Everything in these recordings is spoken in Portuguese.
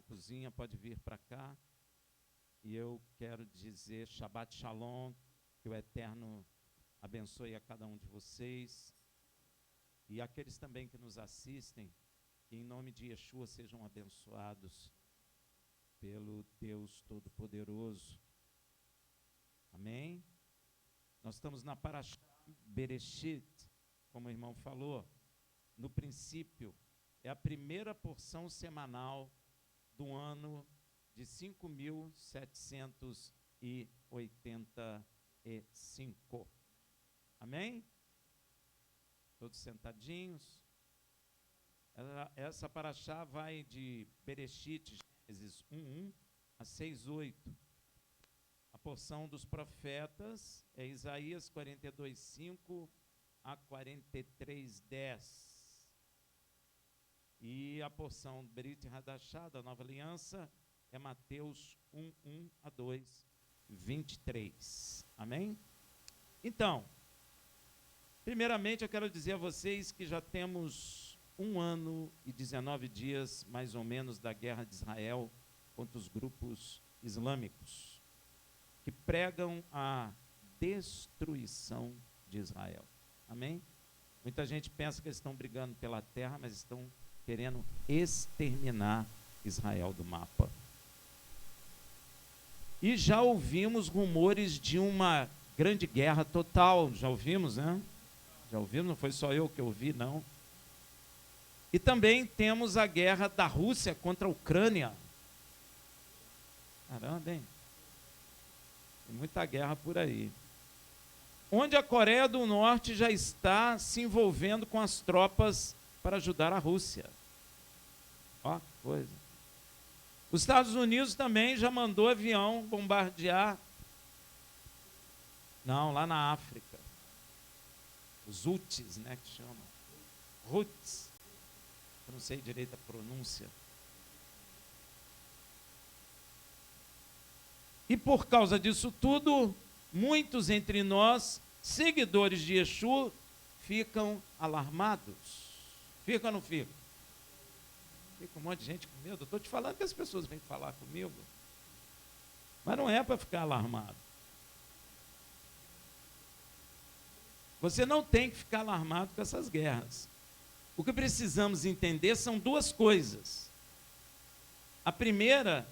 cozinha, pode vir para cá. E eu quero dizer Shabbat Shalom, que o Eterno abençoe a cada um de vocês. E aqueles também que nos assistem, que em nome de Yeshua sejam abençoados pelo Deus Todo-Poderoso. Amém? Nós estamos na Parashá Bereshit, como o irmão falou. No princípio, é a primeira porção semanal do ano de 5.785. Amém? Todos sentadinhos. Essa Parashá vai de Bereshit, Gênesis 1:1 a 6:8. A porção dos profetas é Isaías 42:5 a 43:10. E a porção Brit Hadashah, da Nova Aliança, é Mateus 1:1 a 2:23. Amém? Então, primeiramente eu quero dizer a vocês que já temos 1 ano e 19 dias, mais ou menos, da guerra de Israel contra os grupos islâmicos, que pregam a destruição de Israel. Amém? Muita gente pensa que eles estão brigando pela terra, mas estão querendo exterminar Israel do mapa. E já ouvimos rumores de uma grande guerra total. Já ouvimos, né? Já ouvimos, não foi só eu que ouvi, não. E também temos a guerra da Rússia contra a Ucrânia. Caramba, hein? Tem muita guerra por aí. Onde a Coreia do Norte já está se envolvendo com as tropas para ajudar a Rússia. Ó, que coisa. Os Estados Unidos também já mandou avião bombardear. Não, lá na África. Os Houthis, né, que chamam. Houthis. Eu não sei direito a pronúncia. E por causa disso tudo, muitos entre nós, seguidores de Yeshua, ficam alarmados. Fica ou não fica? Fica um monte de gente com medo. Eu estou te falando que as pessoas vêm falar comigo. Mas não é para ficar alarmado. Você não tem que ficar alarmado com essas guerras. O que precisamos entender são duas coisas. A primeira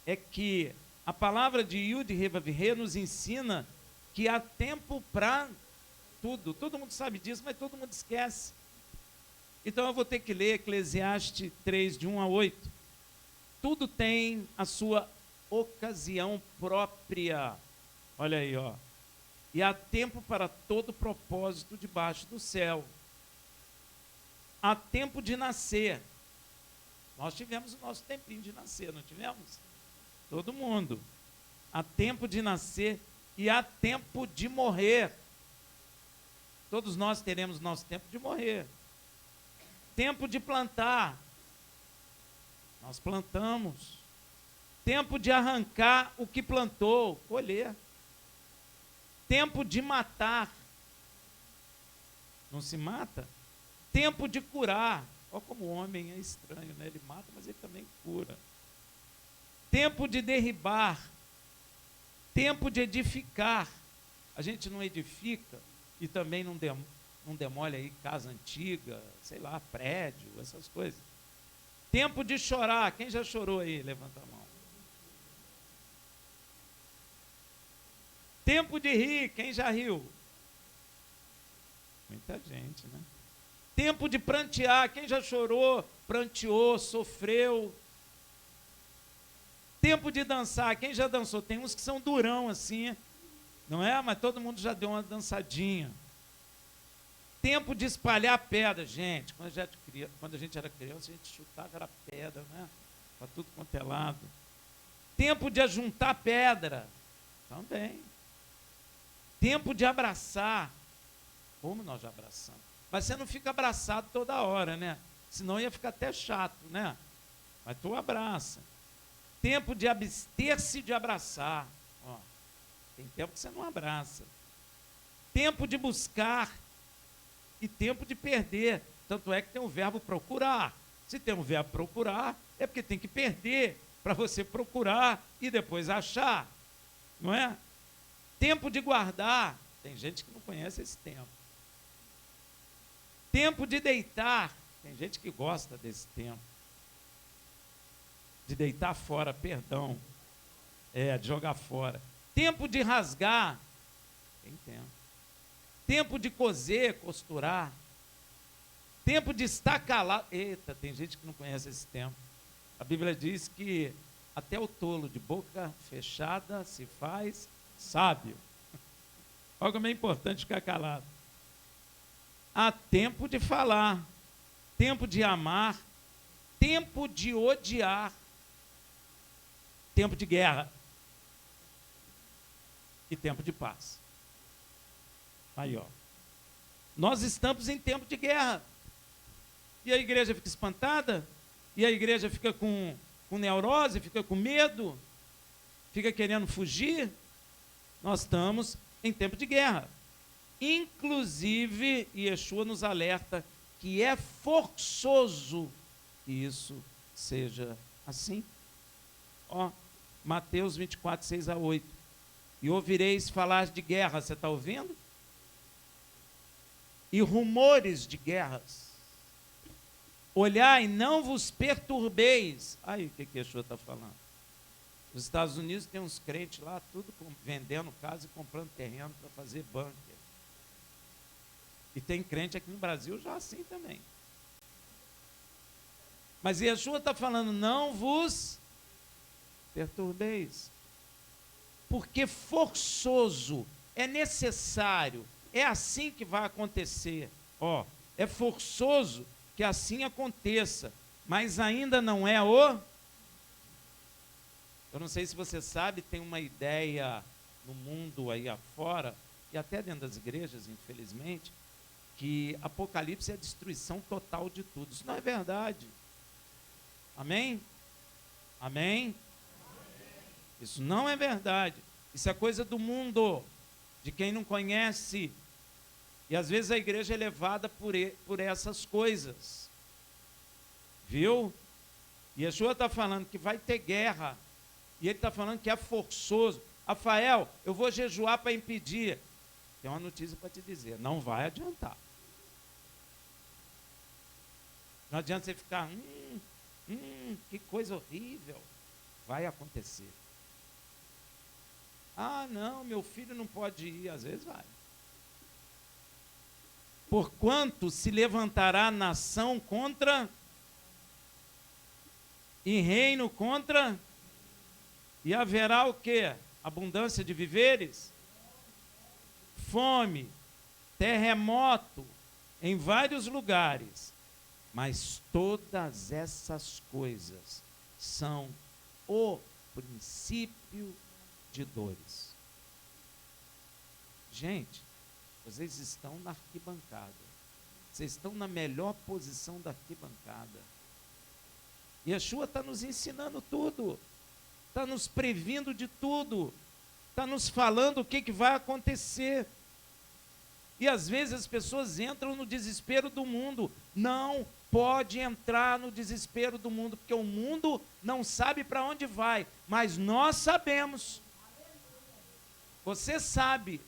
é que a palavra de Yud Revavhe nos ensina que há tempo para tudo. Todo mundo sabe disso, mas todo mundo esquece. Então eu vou ter que ler Eclesiastes 3, de 1 a 8. Tudo tem a sua ocasião própria. Olha aí, ó. E há tempo para todo propósito debaixo do céu. Há tempo de nascer. Nós tivemos o nosso tempinho de nascer, não tivemos? Todo mundo. Há tempo de nascer e há tempo de morrer. Todos nós teremos nosso tempo de morrer. Tempo de plantar. Nós plantamos. Tempo de arrancar o que plantou, colher. Tempo de matar. Não se mata? Tempo de curar. Olha como o homem é estranho, né? Ele mata, mas ele também cura. Tempo de derribar. Tempo de edificar. A gente não edifica e também não demole aí casa antiga, sei lá, prédio, essas coisas. Tempo de chorar. Quem já chorou aí? Levanta a mão. Tempo de rir. Quem já riu? Muita gente, né? Tempo de prantear. Quem já chorou, pranteou, sofreu. Tempo de dançar. Quem já dançou? Tem uns que são durão assim, não é? Mas todo mundo já deu uma dançadinha. Tempo de espalhar pedra. Gente, quando a gente era criança, a gente chutava era pedra, né? Para tudo quanto é lado. Tempo de ajuntar pedra. Também. Tempo de abraçar. Como nós já abraçamos? Mas você não fica abraçado toda hora, né? Senão ia ficar até chato, né? Mas tu abraça. Tempo de abster-se de abraçar. Ó, tem tempo que você não abraça. Tempo de buscar e tempo de perder. Tanto é que tem o verbo procurar. Se tem o verbo procurar, É porque tem que perder para você procurar e depois achar, não é? Tempo de guardar. Tem gente que não conhece esse tempo. Tempo de deitar. Tem gente que gosta desse tempo. De deitar fora, perdão. De jogar fora. Tempo de rasgar. Tem tempo. Tempo de coser, costurar. Tempo de estar calado. Eita, tem gente que não conhece esse tempo. A Bíblia diz que até o tolo de boca fechada se faz sábio. Olha como é importante ficar calado. Há tempo de falar, tempo de amar, tempo de odiar, tempo de guerra e tempo de paz. Aí, ó. Nós estamos em tempo de guerra. E a igreja fica espantada? E a igreja fica com neurose, fica com medo? Fica querendo fugir? Nós estamos em tempo de guerra. Inclusive, Yeshua nos alerta que é forçoso que isso seja assim. Ó, Mateus 24, 6-8. E ouvireis falar de guerra, você está ouvindo? E rumores de guerras. Olhai, não vos perturbeis. Aí, o que Yeshua está falando? Nos Estados Unidos tem uns crentes lá, tudo vendendo casa e comprando terreno para fazer bunker. E tem crente aqui no Brasil já assim também. Mas Yeshua está falando, não vos perturbeis. Porque forçoso, é necessário, é assim que vai acontecer. Ó, é forçoso que assim aconteça, mas ainda não é o... Eu não sei se você sabe, tem uma ideia no mundo aí afora, e até dentro das igrejas, infelizmente, que Apocalipse é a destruição total de tudo. Isso não é verdade. Amém? Amém? Isso não é verdade. Isso é coisa do mundo, de quem não conhece. E às vezes a igreja é levada por essas coisas. Viu? E Yeshua está falando que vai ter guerra. E ele está falando que é forçoso. Rafael, eu vou jejuar para impedir. Tem uma notícia para te dizer, não vai adiantar. Não adianta você ficar, que coisa horrível. Vai acontecer. Ah, não, meu filho não pode ir. Às vezes vai. Porquanto se levantará nação contra e reino contra, e haverá o quê? Abundância de viveres? Fome, terremoto, em vários lugares. Mas todas essas coisas são o princípio de dores. Gente, vocês estão na arquibancada. Vocês estão na melhor posição da arquibancada. Yeshua está nos ensinando tudo. Está nos previndo de tudo. Está nos falando o que vai acontecer. E às vezes as pessoas entram no desespero do mundo. Não pode entrar no desespero do mundo, porque o mundo não sabe para onde vai, mas nós sabemos. Você sabe.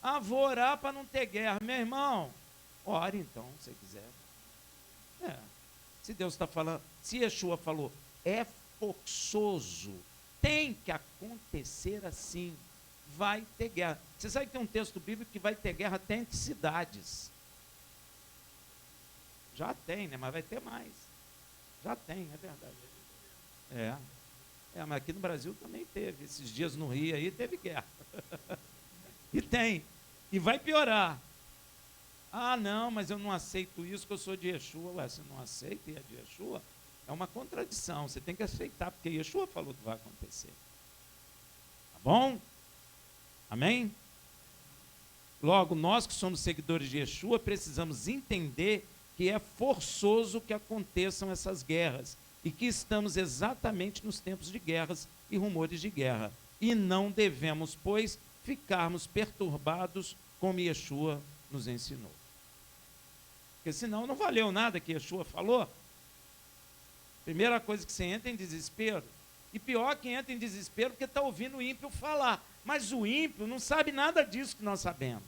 Ah, vou orar para não ter guerra. Meu irmão, ore então, se quiser. Se Deus está falando, se Yeshua falou, é forçoso, tem que acontecer assim, vai ter guerra. Você sabe que tem um texto bíblico que vai ter guerra até entre cidades. Já tem, né? Mas vai ter mais. Já tem, é verdade. Mas aqui no Brasil também teve. Esses dias no Rio aí teve guerra. E tem. E vai piorar. Ah, não, mas eu não aceito isso, que eu sou de Yeshua. Ué, você não aceita e é de Yeshua? É uma contradição. Você tem que aceitar, porque Yeshua falou que vai acontecer. Tá bom? Amém? Logo, nós que somos seguidores de Yeshua, precisamos entender que é forçoso que aconteçam essas guerras e que estamos exatamente nos tempos de guerras e rumores de guerra. E não devemos, pois, ficarmos perturbados como Yeshua nos ensinou. Porque senão não valeu nada que Yeshua falou. Primeira coisa que você entra em desespero. E pior que entra em desespero porque está ouvindo o ímpio falar. Mas o ímpio não sabe nada disso que nós sabemos.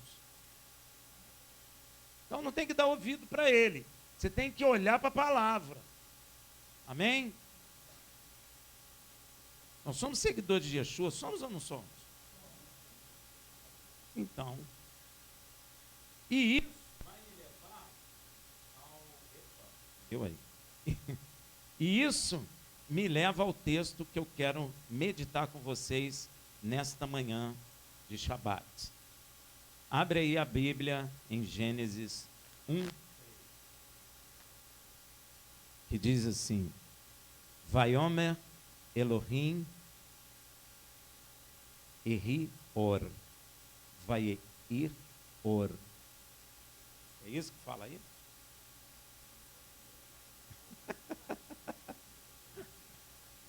Então não tem que dar ouvido para ele. Você tem que olhar para a palavra. Amém? Nós somos seguidores de Yeshua, somos ou não somos? Então, e isso vai me levar ao... Eu aí. E isso me leva ao texto que eu quero meditar com vocês nesta manhã de Shabat. Abre aí a Bíblia em Gênesis 1, que diz assim: Vaiomer Elohim Ehi Or. Vai ir Or. É isso que fala aí?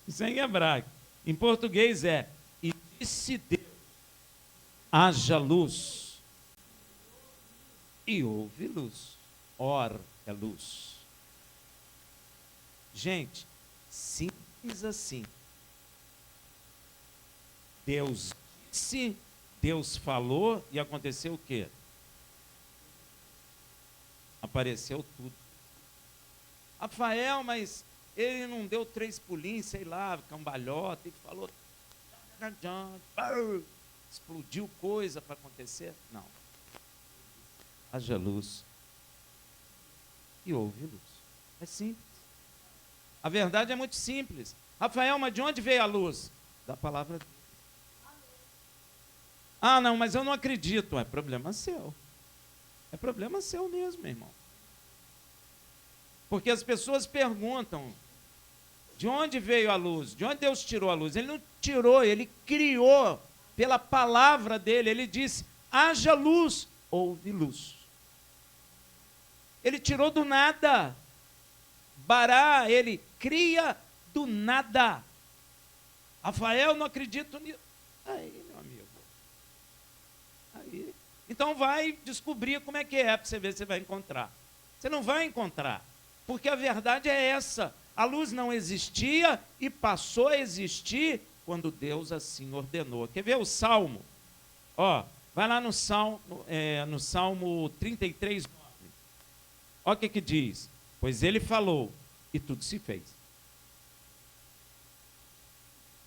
Isso é em hebraico. Em português é: e disse Deus, haja luz. E houve luz. Or é luz. Gente, simples assim. Deus disse, Deus falou e aconteceu o quê? Apareceu tudo. Rafael, mas ele não deu 3 pulinhos, sei lá, cambalhota, e falou, explodiu coisa para acontecer? Não. Haja luz. E houve luz. É simples. A verdade é muito simples. Rafael, mas de onde veio a luz? Da palavra de Deus. Ah, não, mas eu não acredito. É problema seu. É problema seu mesmo, meu irmão. Porque as pessoas perguntam, de onde veio a luz? De onde Deus tirou a luz? Ele não tirou, ele criou pela palavra dele. Ele disse, haja luz, houve luz. Ele tirou do nada. Bará, ele cria do nada. Rafael, não acredito nisso. Aí, meu amigo. Aí. Então vai descobrir como é que é, para você ver se você vai encontrar. Você não vai encontrar, porque a verdade é essa. A luz não existia e passou a existir quando Deus assim ordenou. Quer ver o Salmo? Ó, vai lá no Salmo 33, 9. Olha o que diz. Pois ele falou e tudo se fez.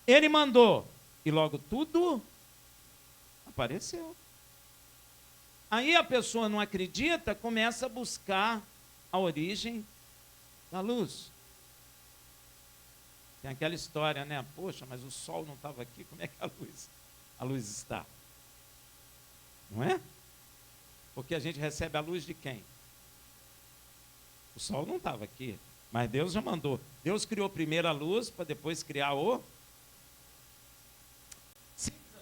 Ele mandou e logo tudo apareceu. Aí a pessoa não acredita, começa a buscar a origem da luz. Tem aquela história, né? Poxa, mas o sol não estava aqui, como é que a luz está? Não é? Porque a gente recebe a luz de quem? O sol não estava aqui, mas Deus já mandou. Deus criou primeiro a luz, para depois criar o...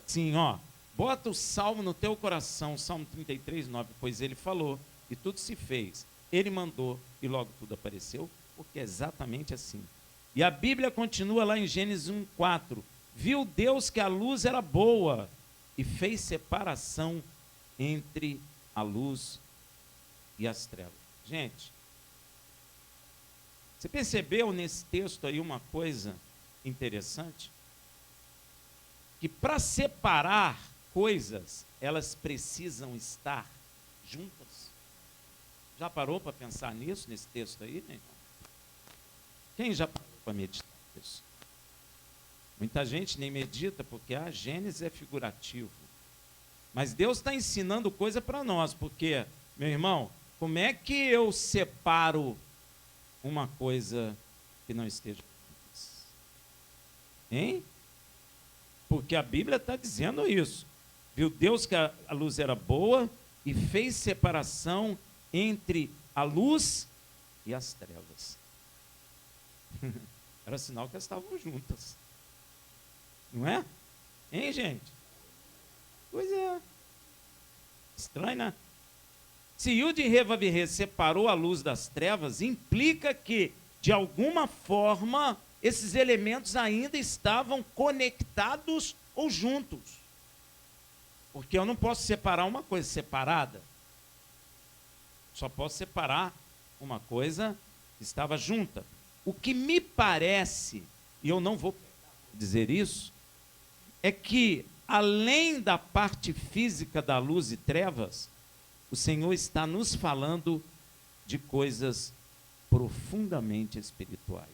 Sim, ó. Bota o salmo no teu coração, Salmo 33, 9. Pois ele falou, e tudo se fez. Ele mandou, e logo tudo apareceu, porque é exatamente assim. E a Bíblia continua lá em Gênesis 1, 4. Viu Deus que a luz era boa, e fez separação entre a luz e as trevas. Gente, você percebeu nesse texto aí uma coisa interessante? Que para separar coisas, elas precisam estar juntas. Já parou para pensar nisso, nesse texto aí, meu irmão? Quem já parou para meditar nisso? Muita gente nem medita porque a Gênesis é figurativo. Mas Deus está ensinando coisa para nós, porque, meu irmão, como é que eu separo uma coisa que não esteja juntas? Hein? Porque a Bíblia está dizendo isso. Viu Deus que a luz era boa e fez separação entre a luz e as trevas. Era sinal que elas estavam juntas. Não é? Hein, gente? Pois é. Estranho, né? Se Yud Re Vav Re separou a luz das trevas, implica que, de alguma forma, esses elementos ainda estavam conectados ou juntos. Porque eu não posso separar uma coisa separada. Só posso separar uma coisa que estava junta. O que me parece, e eu não vou dizer isso, é que, além da parte física da luz e trevas, o Senhor está nos falando de coisas profundamente espirituais.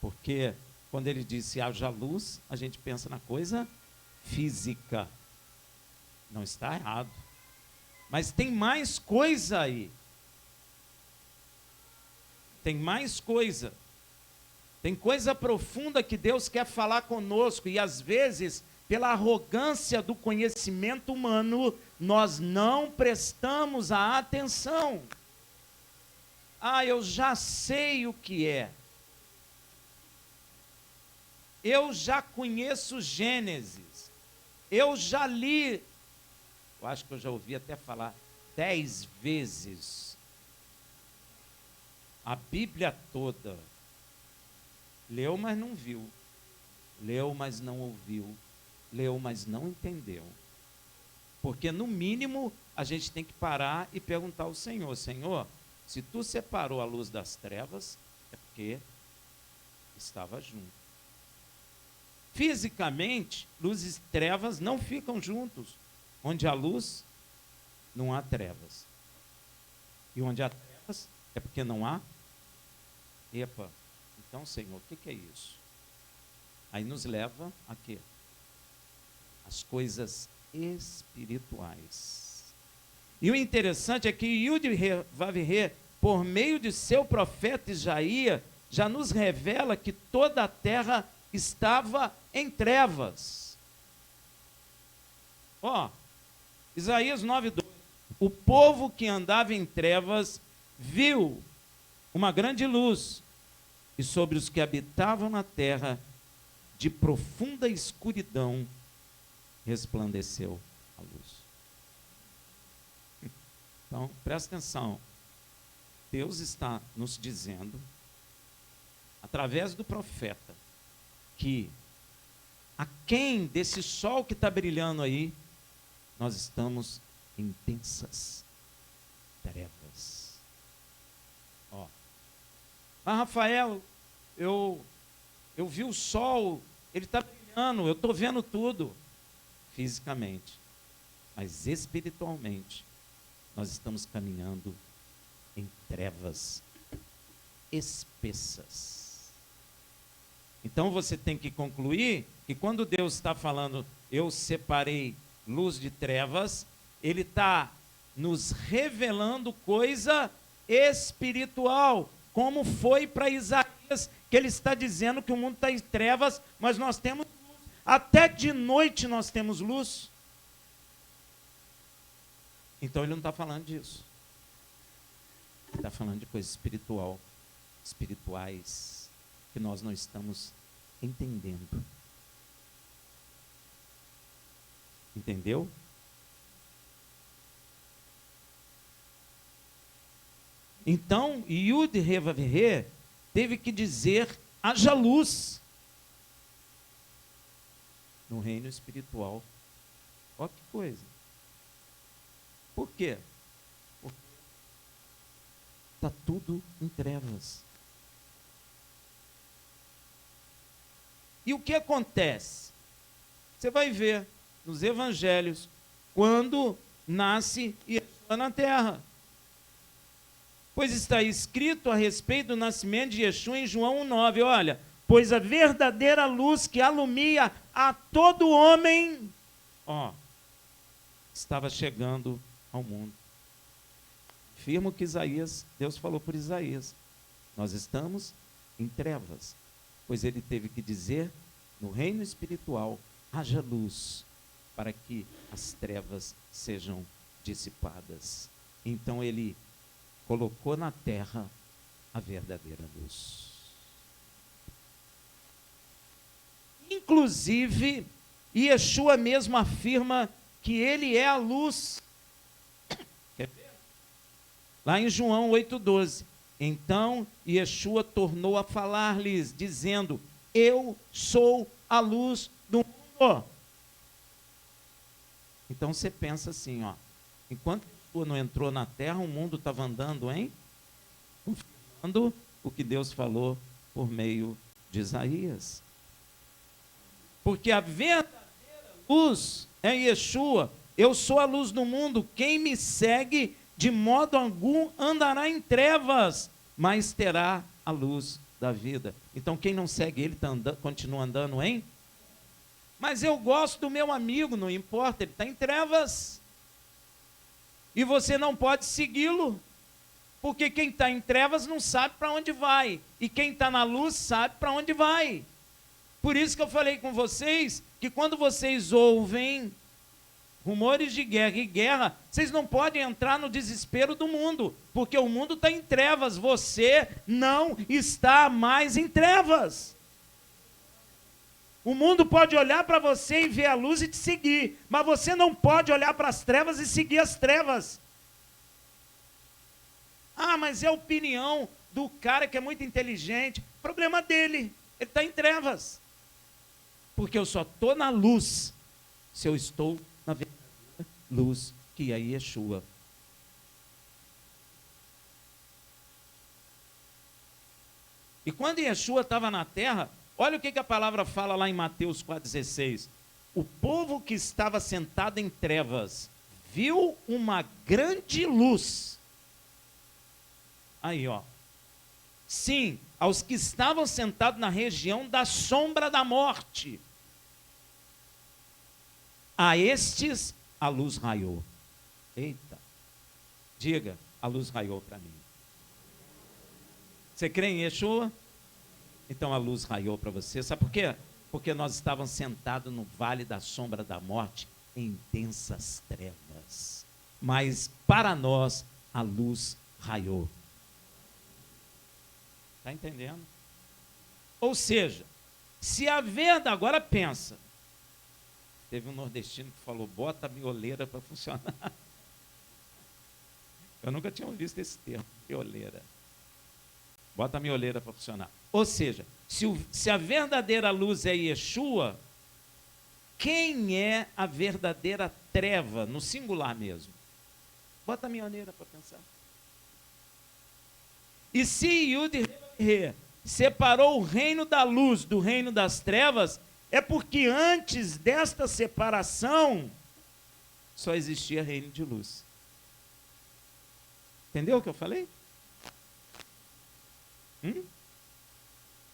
Porque quando ele disse haja luz, a gente pensa na coisa física. Não está errado. Mas tem mais coisa aí. Tem mais coisa. Tem coisa profunda que Deus quer falar conosco e às vezes, pela arrogância do conhecimento humano, nós não prestamos a atenção. Ah, eu já sei o que é. Eu já conheço Gênesis. Eu já li, eu acho que eu já ouvi até falar 10 vezes a Bíblia toda. Leu, mas não viu. Leu, mas não ouviu. Leu, mas não entendeu. Porque, no mínimo, a gente tem que parar e perguntar ao Senhor: Senhor, se tu separou a luz das trevas, é porque estava junto. Fisicamente, luz e trevas não ficam juntos. Onde há luz, não há trevas. E onde há trevas, é porque não há. Epa, então, Senhor, o que é isso? Aí nos leva a quê? As coisas espirituais. E o interessante é que Yud-Heh-Vav-Heh, por meio de seu profeta Isaías, já nos revela que toda a terra estava em trevas. Ó, Isaías 9:2. O povo que andava em trevas viu uma grande luz, e sobre os que habitavam na terra, de profunda escuridão, resplandeceu a luz. Então, presta atenção. Deus está nos dizendo, através do profeta, que aquém desse sol que está brilhando aí, nós estamos em densas trevas. Ó. Mas, Rafael, eu vi o sol, ele está brilhando, eu estou vendo tudo. Fisicamente. Mas espiritualmente, nós estamos caminhando em trevas espessas. Então você tem que concluir que quando Deus está falando, eu separei luz de trevas, Ele está nos revelando coisa espiritual, como foi para Isaías, que ele está dizendo que o mundo está em trevas, mas nós temos luz. Até de noite nós temos luz. Então ele não está falando disso. Ele está falando de coisa espiritual, espirituais, que nós não estamos entendendo. Entendeu? Então, Yud-Heh-Vav-Heh teve que dizer, haja luz no reino espiritual. Olha que coisa. Por quê? Porque está tudo em trevas. E o que acontece? Você vai ver nos evangelhos, quando nasce Yeshua na terra. Pois está escrito a respeito do nascimento de Yeshua em João 1,9. Olha, pois a verdadeira luz que alumia a todo homem, estava chegando ao mundo. Afirmo que Deus falou por Isaías, nós estamos em trevas, pois ele teve que dizer, no reino espiritual, haja luz, para que as trevas sejam dissipadas. Então ele colocou na terra a verdadeira luz. Inclusive, Yeshua mesmo afirma que ele é a luz. Quer ver? Lá em João 8,12. Então Yeshua tornou a falar-lhes, dizendo, eu sou a luz do mundo. Então você pensa assim, enquanto Yeshua não entrou na terra, o mundo estava andando em confirmação. o que Deus falou por meio de Isaías. Porque a verdadeira luz é Yeshua. Eu sou a luz do mundo. Quem me segue, de modo algum andará em trevas, mas terá a luz da vida. Então, quem não segue ele continua andando em? Mas eu gosto do meu amigo, não importa, ele está em trevas. E você não pode segui-lo. Porque quem está em trevas não sabe para onde vai. E quem está na luz sabe para onde vai. Por isso que eu falei com vocês que quando vocês ouvem rumores de guerra e guerra, vocês não podem entrar no desespero do mundo, porque o mundo está em trevas, você não está mais em trevas. O mundo pode olhar para você e ver a luz e te seguir, mas você não pode olhar para as trevas e seguir as trevas. Ah, mas é a opinião do cara que é muito inteligente, problema dele, ele está em trevas. Porque eu só estou na luz se eu estou na verdadeira luz, que é Yeshua. E quando Yeshua estava na terra, olha o que a palavra fala lá em Mateus 4,16. O povo que estava sentado em trevas viu uma grande luz. Aí, ó. Sim, aos que estavam sentados na região da sombra da morte. A estes a luz raiou. Eita. Diga, a luz raiou para mim. Você crê em Yeshua? Então a luz raiou para você. Sabe por quê? Porque nós estávamos sentados no vale da sombra da morte, em densas trevas. Mas para nós a luz raiou. Está entendendo? Ou seja, se a verdade, agora pensa, teve um nordestino que falou, bota a mioleira para funcionar. Eu nunca tinha visto esse termo, mioleira. Bota a mioleira para funcionar. Ou seja, se a verdadeira luz é Yeshua, quem é a verdadeira treva, no singular mesmo? Bota a mioleira para pensar. E se Yud-He separou o reino da luz do reino das trevas, é porque antes desta separação, só existia reino de luz. Entendeu o que eu falei?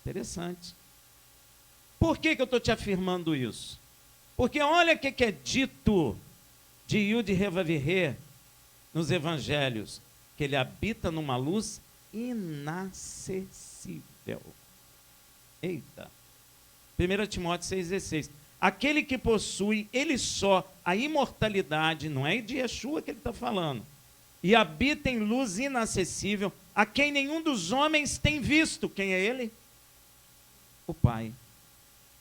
Interessante. Por que eu estou te afirmando isso? Porque olha o que é dito de Yud-He nos evangelhos, que ele habita numa luz inacessível. Eita. 1 Timóteo 6,16. Aquele que possui, ele só, a imortalidade, não é de Yeshua que ele está falando, e habita em luz inacessível, a quem nenhum dos homens tem visto. Quem é ele? O Pai.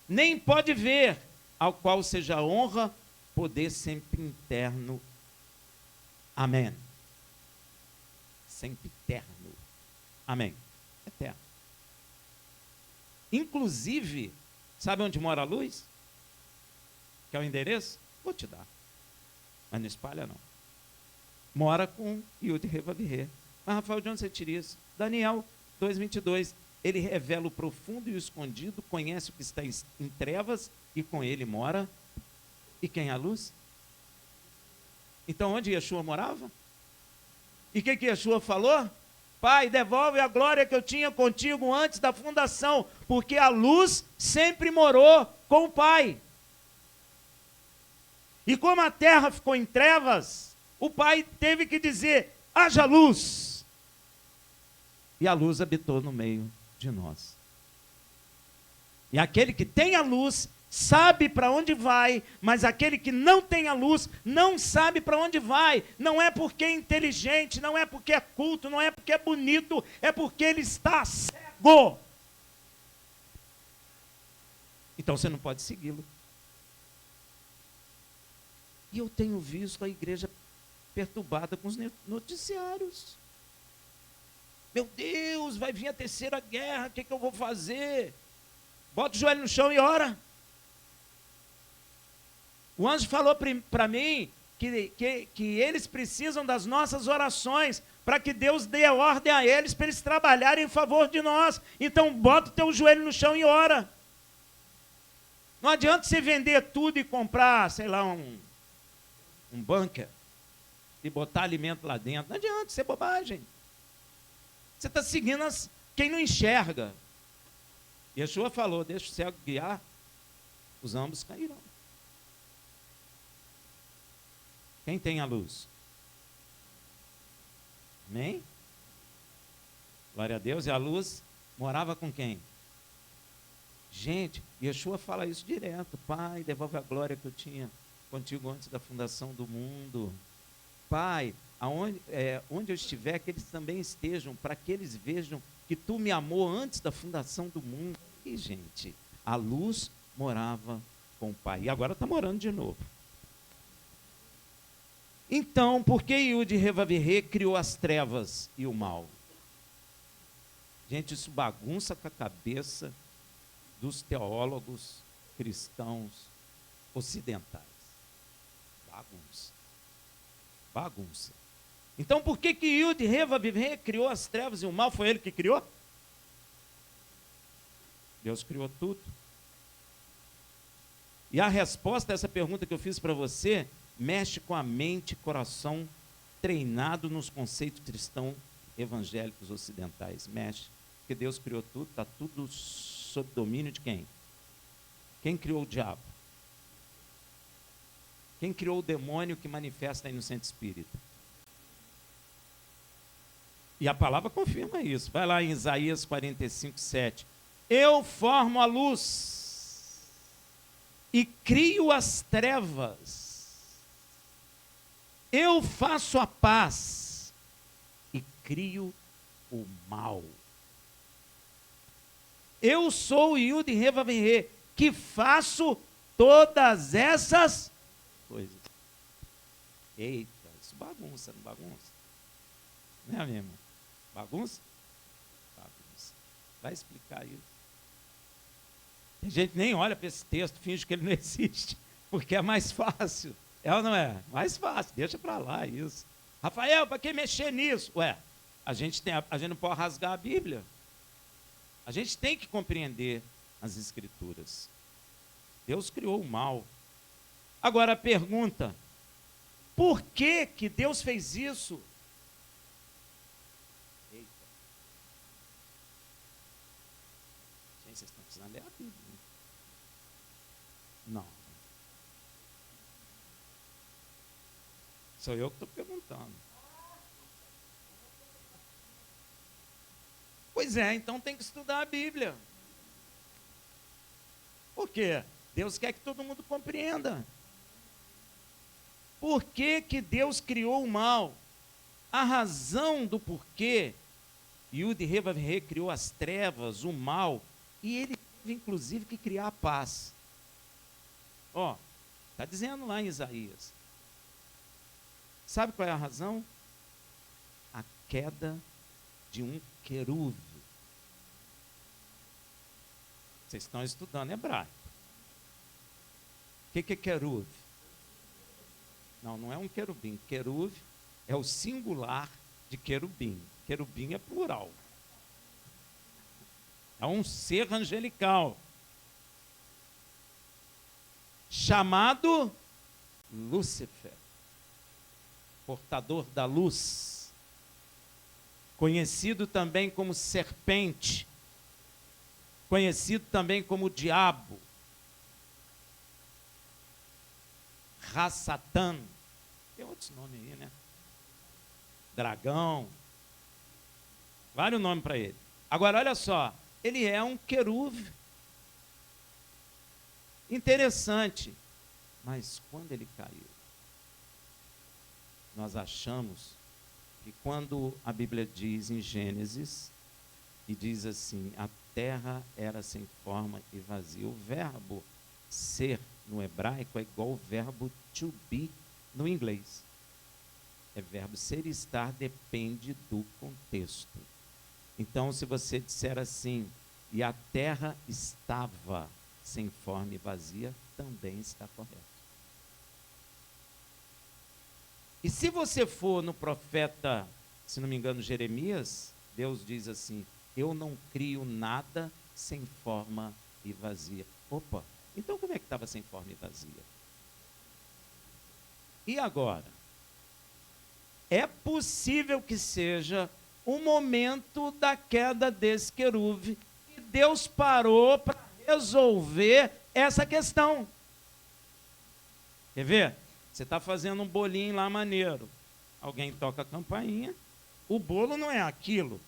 Nem pode ver, ao qual seja honra, poder sempre interno. Amém. Sempre eterno. Amém. Eterno. Inclusive, sabe onde mora a luz? Quer o endereço? Vou te dar. Mas não espalha, não. Mora com Yud-He. Mas, Rafael, de onde você tira isso? Daniel 2,22. Ele revela o profundo e o escondido, conhece o que está em trevas, e com ele mora. E quem é a luz? Então, onde Yeshua morava? E o que Yeshua falou? Pai, devolve a glória que eu tinha contigo antes da fundação, porque a luz sempre morou com o Pai. E como a terra ficou em trevas, o Pai teve que dizer, haja luz. E a luz habitou no meio de nós. E aquele que tem a luz sabe para onde vai, mas aquele que não tem a luz não sabe para onde vai. Não é porque é inteligente, não é porque é culto, não é porque é bonito, é porque ele está cego. Então você não pode segui-lo. E eu tenho visto a igreja perturbada com os noticiários. Meu Deus, vai vir a terceira guerra, o que eu vou fazer? Bota o joelho no chão e ora. O anjo falou para mim que eles precisam das nossas orações para que Deus dê a ordem a eles para eles trabalharem em favor de nós. Então, bota o teu joelho no chão e ora. Não adianta você vender tudo e comprar, sei lá, um bunker e botar alimento lá dentro. Não adianta, isso é bobagem. Você está seguindo quem não enxerga. Yeshua falou, deixa o cego guiar, os ambos cairão. Quem tem a luz? Amém? Glória a Deus. E a luz morava com quem? Gente, Yeshua fala isso direto. Pai, devolve a glória que eu tinha contigo antes da fundação do mundo. Pai, onde eu estiver, que eles também estejam, para que eles vejam que tu me amou antes da fundação do mundo. E, gente, a luz morava com o Pai. E agora está morando de novo. Então, por que Yud Revavirê criou as trevas e o mal? Gente, isso bagunça com a cabeça dos teólogos cristãos ocidentais. Bagunça. Bagunça. Então, por que Yud Revavirê criou as trevas e o mal? Foi ele que criou? Deus criou tudo. E a resposta a essa pergunta que eu fiz para você mexe com a mente e coração treinado nos conceitos cristãos evangélicos ocidentais. Mexe. Porque Deus criou tudo, está tudo sob domínio de quem? Quem criou o diabo? Quem criou o demônio que manifesta aí no centro espírita? E a palavra confirma isso. Vai lá em Isaías 45:7. Eu formo a luz e crio as trevas. Eu faço a paz e crio o mal. Eu sou o Yud Revavirê, que faço todas essas coisas. Eita, isso bagunça, não bagunça? Né, minha irmã? Bagunça? Bagunça. Vai explicar isso. Tem gente que nem olha para esse texto, finge que ele não existe, porque é mais fácil. É ou não é? Mais fácil, deixa para lá isso. Rafael, para que mexer nisso? Ué, a gente não pode rasgar a Bíblia. A gente tem que compreender as Escrituras. Deus criou o mal. Agora a pergunta, por que Deus fez isso? Eita. Gente, vocês estão precisando ler a Bíblia. Não. Sou eu que estou perguntando. Pois é, então tem que estudar a Bíblia. Por quê? Deus quer que todo mundo compreenda. Por que Deus criou o mal? A razão do porquê Yud Revavirê criou as trevas, o mal, e ele teve inclusive que criar a paz. Ó, está dizendo lá em Isaías. Sabe qual é a razão? A queda de um querube. Vocês estão estudando hebraico. O que é querube? Não é um querubim. Querube é o singular de querubim. Querubim é plural. É um ser angelical. Chamado Lúcifer. Portador da luz, conhecido também como serpente, conhecido também como diabo, Ra-Satã, tem outros nomes aí, né? Dragão, vários nomes para ele. Agora, olha só, ele é um querube. Interessante, mas quando ele caiu, nós achamos que quando a Bíblia diz em Gênesis, e diz assim, a terra era sem forma e vazia. O verbo ser no hebraico é igual ao verbo to be no inglês. É verbo ser e estar, depende do contexto. Então, se você disser assim, e a terra estava sem forma e vazia, também está correto. E se você for no profeta se não me engano, Jeremias, Deus diz assim: eu não crio nada sem forma e vazia. Opa, então como é que estava sem forma e vazia? E agora? É possível que seja o momento da queda desse querube e Deus parou para resolver essa questão. Quer ver? Você está fazendo um bolinho lá maneiro. Alguém toca a campainha. O bolo não é aquilo.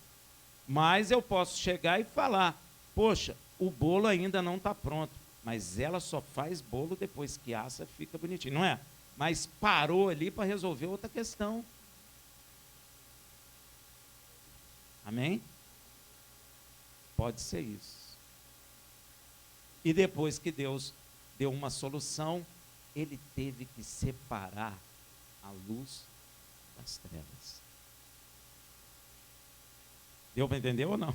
Mas eu posso chegar e falar: poxa, o bolo ainda não está pronto. Mas ela só faz bolo depois que assa, fica bonitinho. Não é? Mas parou ali para resolver outra questão. Amém? Pode ser isso. E depois que Deus deu uma solução, ele teve que separar a luz das trevas. Deu para entender ou não?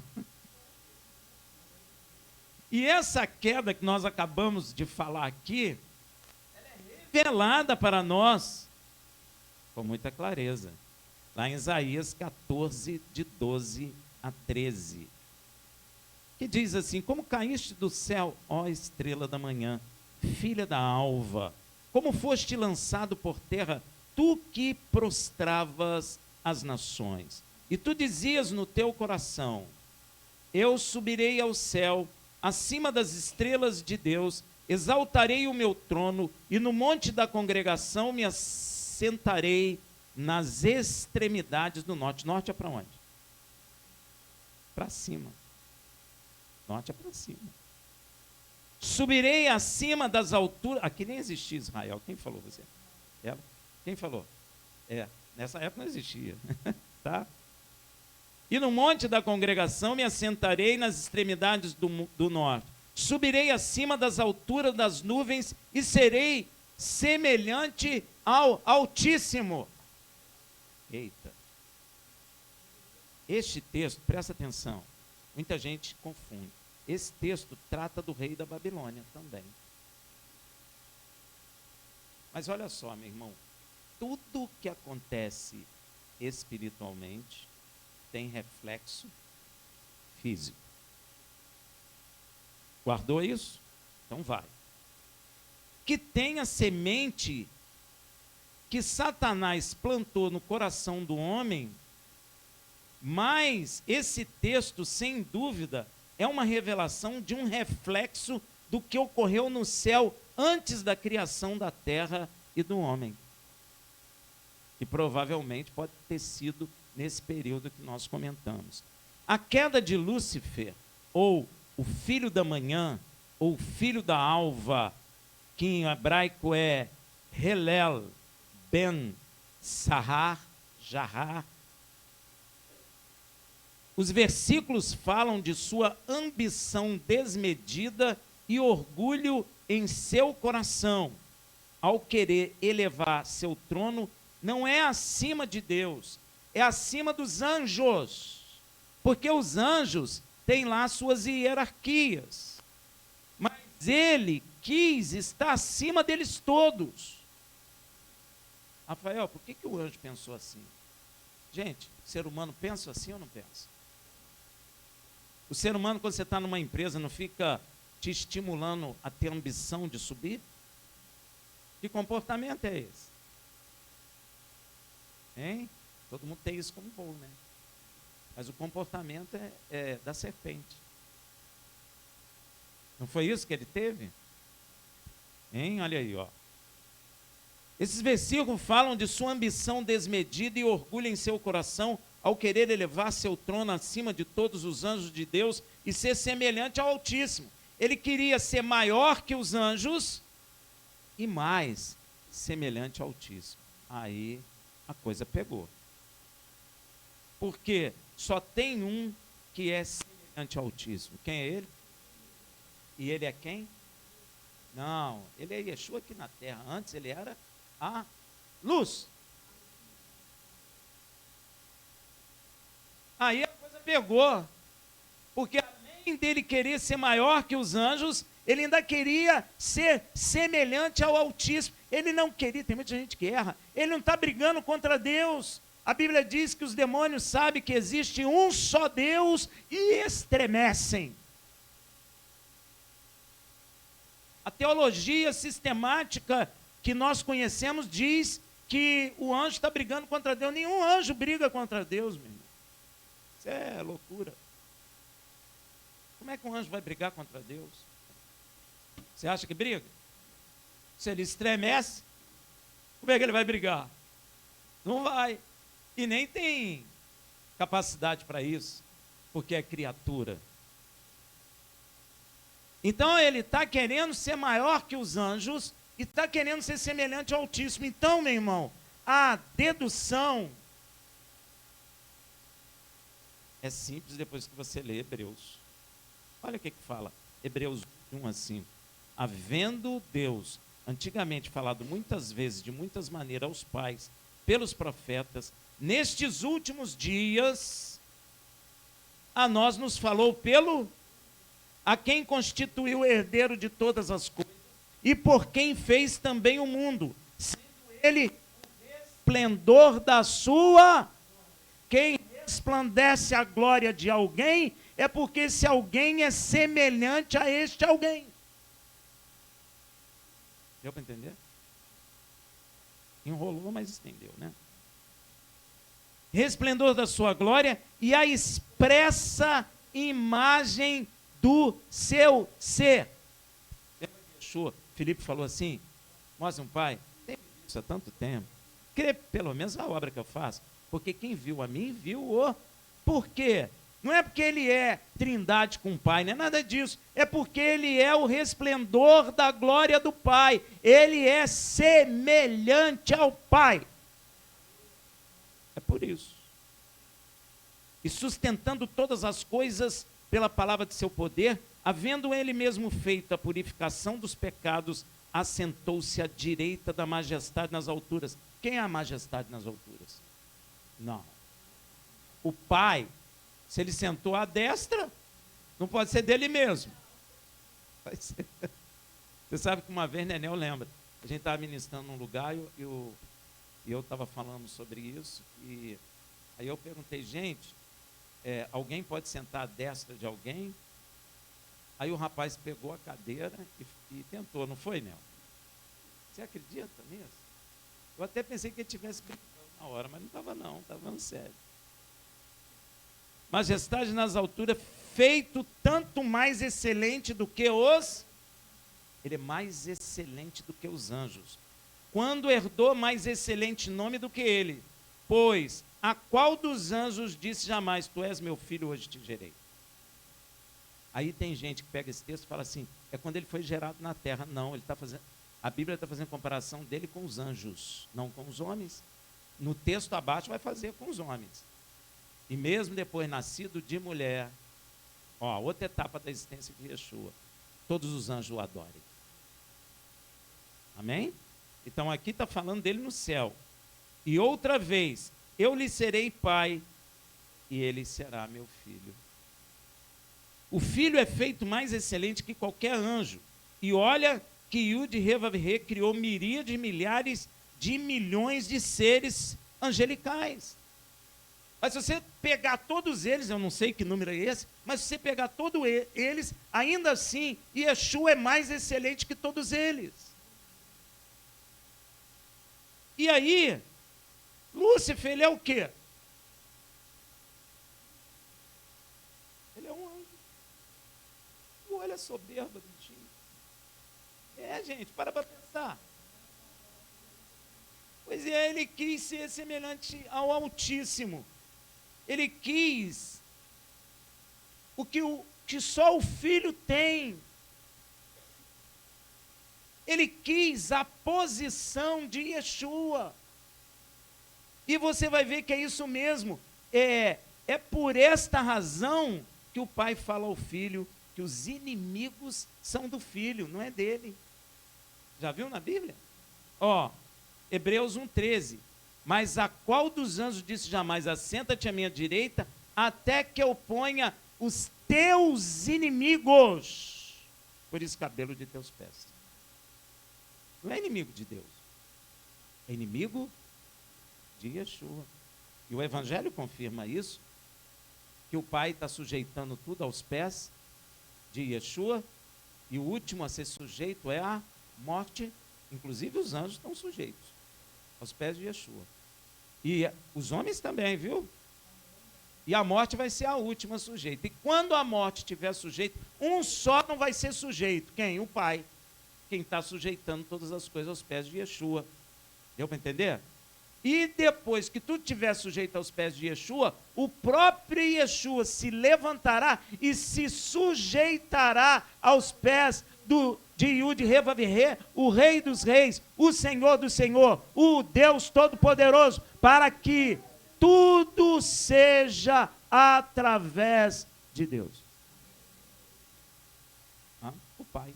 E essa queda que nós acabamos de falar aqui, ela é revelada para nós com muita clareza. Lá em Isaías 14, de 12 a 13. Que diz assim: como caíste do céu, ó estrela da manhã, filha da alva, como foste lançado por terra, tu que prostravas as nações. E tu dizias no teu coração: eu subirei ao céu, acima das estrelas de Deus, exaltarei o meu trono, e no monte da congregação me assentarei nas extremidades do norte. Norte é para onde? Para cima. Norte é para cima. Subirei acima das alturas. Aqui nem existia Israel. Quem falou você? Ela? Quem falou? Nessa época não existia. Tá? E no monte da congregação me assentarei nas extremidades do norte. Subirei acima das alturas das nuvens e serei semelhante ao Altíssimo. Eita. Este texto, presta atenção, muita gente confunde. Esse texto trata do rei da Babilônia também. Mas olha só, meu irmão, tudo que acontece espiritualmente tem reflexo físico. Guardou isso? Então vai. Que tem a semente que Satanás plantou no coração do homem, mas esse texto, sem dúvida, é uma revelação de um reflexo do que ocorreu no céu antes da criação da terra e do homem. E provavelmente pode ter sido nesse período que nós comentamos. A queda de Lúcifer, ou o filho da manhã, ou filho da alva, que em hebraico é Helel ben Sahar, Jahar. Os versículos falam de sua ambição desmedida e orgulho em seu coração, ao querer elevar seu trono, não é acima de Deus, é acima dos anjos, porque os anjos têm lá suas hierarquias, mas ele quis estar acima deles todos. Rafael, por que o anjo pensou assim? Gente, o ser humano pensa assim ou não pensa? O ser humano, quando você está numa empresa, não fica te estimulando a ter ambição de subir? Que comportamento é esse? Hein? Todo mundo tem isso como bom, né? Mas o comportamento é da serpente. Não foi isso que ele teve? Hein? Olha aí, ó. Esses versículos falam de sua ambição desmedida e orgulho em seu coração, ao querer elevar seu trono acima de todos os anjos de Deus e ser semelhante ao Altíssimo. Ele queria ser maior que os anjos e mais semelhante ao Altíssimo. Aí a coisa pegou. Porque só tem um que é semelhante ao Altíssimo. Quem é ele? E ele é quem? Não, ele é Yeshua aqui na terra. Antes ele era a luz. Aí a coisa pegou, porque além dele querer ser maior que os anjos, ele ainda queria ser semelhante ao Altíssimo. Ele não queria, tem muita gente que erra, ele não está brigando contra Deus. A Bíblia diz que os demônios sabem que existe um só Deus e estremecem. A teologia sistemática que nós conhecemos diz que o anjo está brigando contra Deus. Nenhum anjo briga contra Deus, meu irmão. Isso é loucura. Como é que um anjo vai brigar contra Deus? Você acha que briga? Se ele estremece, como é que ele vai brigar? Não vai. E nem tem capacidade para isso, porque é criatura. Então ele está querendo ser maior que os anjos e está querendo ser semelhante ao Altíssimo. Então, meu irmão, a dedução é simples depois que você lê Hebreus. Olha o que fala, Hebreus 1 a 5. Havendo Deus, antigamente falado muitas vezes, de muitas maneiras aos pais, pelos profetas, nestes últimos dias, a nós nos falou pelo a quem constituiu o herdeiro de todas as coisas e por quem fez também o mundo, sendo ele o resplendor da sua. Quem resplandece a glória de alguém é porque esse alguém é semelhante a este alguém. Deu para entender? Enrolou, mas entendeu, né? Resplendor da sua glória e a expressa imagem do seu ser. Filipe falou assim, mostra um pai, tem isso há tanto tempo, crê pelo menos a obra que eu faço, porque quem viu a mim, viu o... Por quê? Não é porque ele é trindade com o pai, não é nada disso, é porque ele é o resplendor da glória do pai, ele é semelhante ao pai. É por isso. E sustentando todas as coisas pela palavra de seu poder, havendo ele mesmo feito a purificação dos pecados, assentou-se à direita da majestade nas alturas. Quem é a majestade nas alturas? Não. O Pai, se ele sentou à destra, não pode ser dele mesmo. Você sabe que uma vez, Nenel lembra, a gente estava ministrando num lugar e eu estava falando sobre isso, e aí eu perguntei, gente, alguém pode sentar à destra de alguém? Aí o rapaz pegou a cadeira e tentou, não foi, Nel? Você acredita nisso? Eu até pensei que ele tivesse brincando na hora, mas não estava não, estava falando sério. Majestade nas alturas, feito tanto mais excelente do que os... Ele é mais excelente do que os anjos. Quando herdou mais excelente nome do que ele, pois a qual dos anjos disse jamais, tu és meu filho, hoje te gerei? Aí tem gente que pega esse texto e fala assim, é quando ele foi gerado na terra. Não, ele está fazendo, a Bíblia está fazendo comparação dele com os anjos, não com os homens. No texto abaixo vai fazer com os homens. E mesmo depois nascido de mulher, outra etapa da existência de Yeshua, todos os anjos o adorem. Amém? Então aqui está falando dele no céu. E outra vez, eu lhe serei pai e ele será meu filho. O filho é feito mais excelente que qualquer anjo. E olha que Yud Revav-He criou miríades, milhares de milhões de seres angelicais. Mas se você pegar todos eles, eu não sei que número é esse, mas se você pegar todos eles, ainda assim, Yeshua é mais excelente que todos eles. E aí, Lúcifer, ele é o quê? Ele é um anjo. Olha a soberba do time. Gente, para pensar. Pois é, ele quis ser semelhante ao Altíssimo. Ele quis o que só o Filho tem. Ele quis a posição de Yeshua. E você vai ver que é isso mesmo. É por esta razão que o Pai fala ao Filho que os inimigos são do Filho, não é dele. Já viu na Bíblia? Hebreus 1,13. Mas a qual dos anjos disse jamais, assenta-te à minha direita, até que eu ponha os teus inimigos por escabelo de teus pés. Não é inimigo de Deus, é inimigo de Yeshua. E o Evangelho confirma isso, que o Pai está sujeitando tudo aos pés de Yeshua, e o último a ser sujeito é a morte. Inclusive os anjos estão sujeitos aos pés de Yeshua. E os homens também, viu? E a morte vai ser a última sujeita. E quando a morte estiver sujeita, um só não vai ser sujeito. Quem? O Pai. Quem está sujeitando todas as coisas aos pés de Yeshua. Deu para entender? E depois que tudo estiver sujeito aos pés de Yeshua, o próprio Yeshua se levantará e se sujeitará aos pés de Yud Revavirê, o Rei dos Reis, o Senhor do Senhor, o Deus Todo-Poderoso, para que tudo seja através de Deus. O Pai.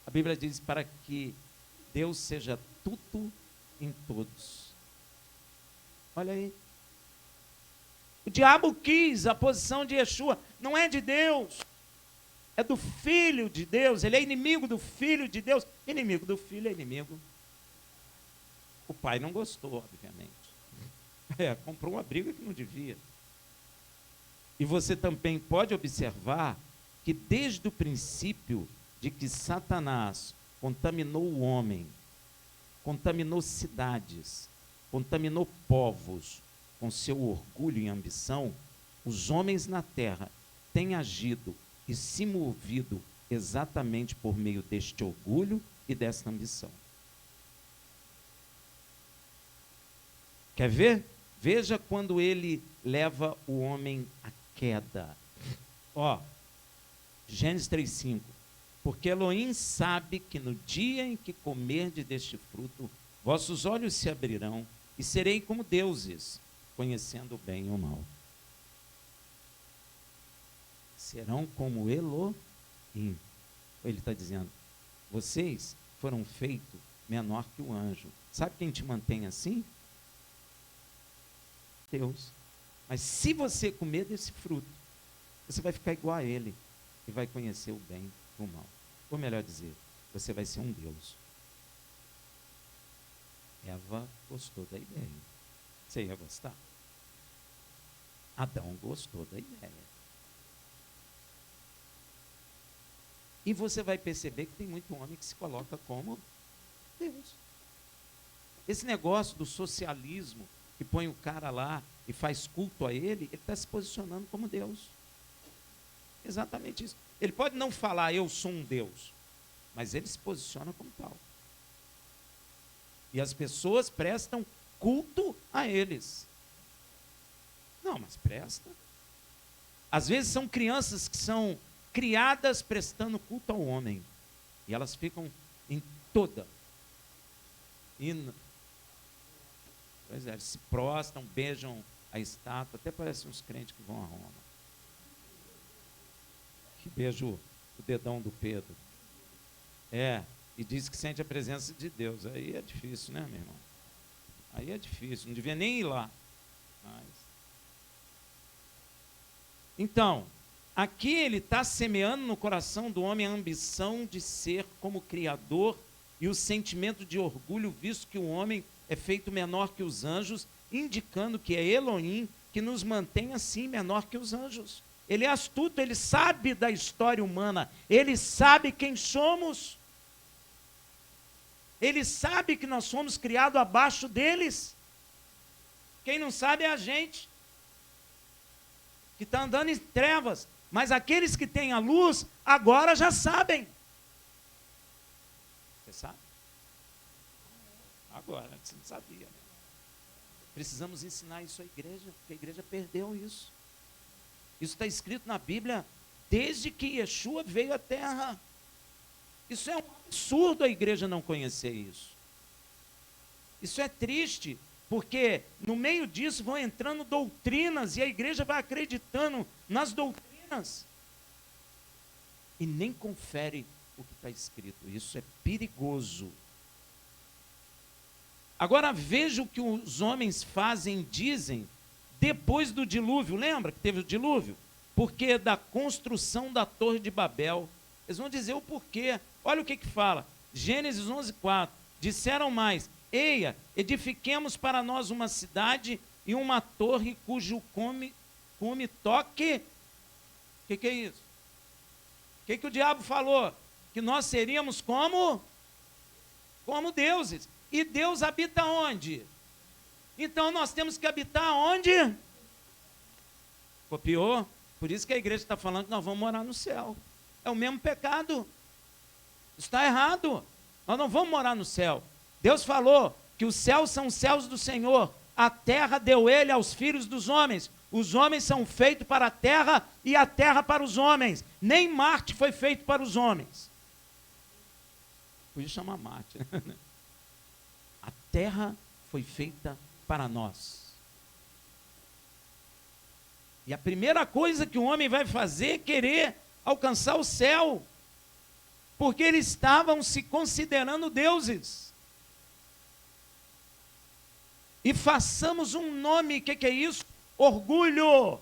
A Bíblia diz para que Deus seja tudo em todos. Olha aí. O diabo quis a posição de Yeshua, não é de Deus, é do Filho de Deus. Ele é inimigo do Filho de Deus. Inimigo do Filho é inimigo. O Pai não gostou, obviamente. Comprou uma briga que não devia. E você também pode observar que desde o princípio de que Satanás contaminou o homem, contaminou cidades, contaminou povos com seu orgulho e ambição, os homens na terra têm agido e se movido exatamente por meio deste orgulho e desta ambição. Quer ver? Veja quando ele leva o homem à queda. Gênesis 3:5. Porque Elohim sabe que no dia em que comerdes deste fruto, vossos olhos se abrirão e serei como deuses, conhecendo o bem e o mal. Serão como Elohim. Ele está dizendo, vocês foram feitos menor que o anjo. Sabe quem te mantém assim? Deus. Mas se você comer desse fruto, você vai ficar igual a ele e vai conhecer o bem e o mal. Ou melhor dizer, você vai ser um Deus. Eva gostou da ideia. Você ia gostar? Adão gostou da ideia. E você vai perceber que tem muito homem que se coloca como Deus. Esse negócio do socialismo, que põe o cara lá e faz culto a ele está se posicionando como Deus. Exatamente isso. Ele pode não falar, eu sou um Deus, mas ele se posiciona como tal. E as pessoas prestam culto a eles. Não, mas presta. Às vezes são crianças que são criadas prestando culto ao homem. E elas ficam em toda. Pois é, eles se prostam, beijam a estátua, até parecem uns crentes que vão a Roma. Que beija o dedão do Pedro. E diz que sente a presença de Deus. Aí é difícil, né, meu irmão? Aí é difícil, não devia nem ir lá. Então, aqui ele está semeando no coração do homem a ambição de ser como Criador e o sentimento de orgulho, visto que o homem é feito menor que os anjos, indicando que é Elohim que nos mantém assim menor que os anjos. Ele é astuto, ele sabe da história humana, ele sabe quem somos. Ele sabe que nós fomos criados abaixo deles. Quem não sabe é a gente, que está andando em trevas. Mas aqueles que têm a luz, agora já sabem. Você sabe? Agora, você não sabia. Né? Precisamos ensinar isso à igreja, porque a igreja perdeu isso. Isso está escrito na Bíblia desde que Yeshua veio à terra. Isso é um absurdo a igreja não conhecer isso. Isso é triste, porque no meio disso vão entrando doutrinas e a igreja vai acreditando nas doutrinas e nem confere o que está escrito. Isso é perigoso. Agora veja o que os homens fazem, dizem, depois do dilúvio. Lembra que teve o dilúvio? Porque da construção da Torre de Babel. Eles vão dizer o porquê. Olha o que fala. Gênesis 11:4. Disseram mais, Eia, edifiquemos para nós uma cidade e uma torre cujo cume toque. O que é isso? O que o diabo falou? Que nós seríamos como deuses. E Deus habita onde? Então nós temos que habitar onde? Copiou? Por isso que a igreja está falando que nós vamos morar no céu. É o mesmo pecado. Está errado. Nós não vamos morar no céu. Deus falou que os céus são os céus do Senhor. A terra deu ele aos filhos dos homens. Os homens são feitos para a terra e a terra para os homens. Nem Marte foi feito para os homens. Podia chamar Marte. A terra foi feita para nós. E a primeira coisa que o homem vai fazer é querer alcançar o céu. Porque eles estavam se considerando deuses. E façamos um nome, o que é isso? Orgulho.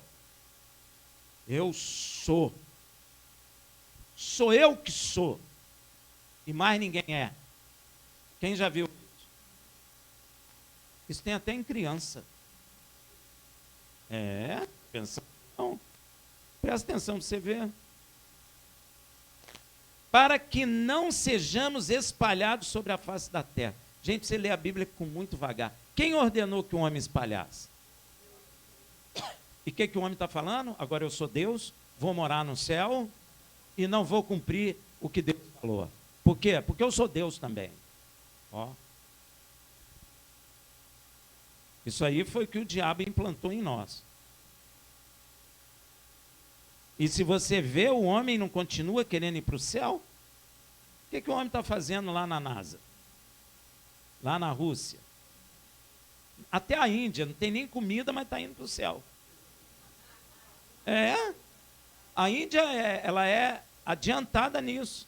Eu sou. Sou eu que sou. E mais ninguém é. Quem já viu isso? Isso tem até em criança. Não. Presta atenção para você ver. Para que não sejamos espalhados sobre a face da terra. Gente, você lê a Bíblia com muito vagar. Quem ordenou que o homem espalhasse? E o que o homem está falando? Agora eu sou Deus, vou morar no céu e não vou cumprir o que Deus falou. Por quê? Porque eu sou Deus também. Ó. Isso aí foi o que o diabo implantou em nós. E se você vê, o homem não continua querendo ir para o céu? O que o homem está fazendo lá na NASA? Lá na Rússia? Até a Índia, não tem nem comida, mas está indo para o céu. A Índia, ela é adiantada nisso.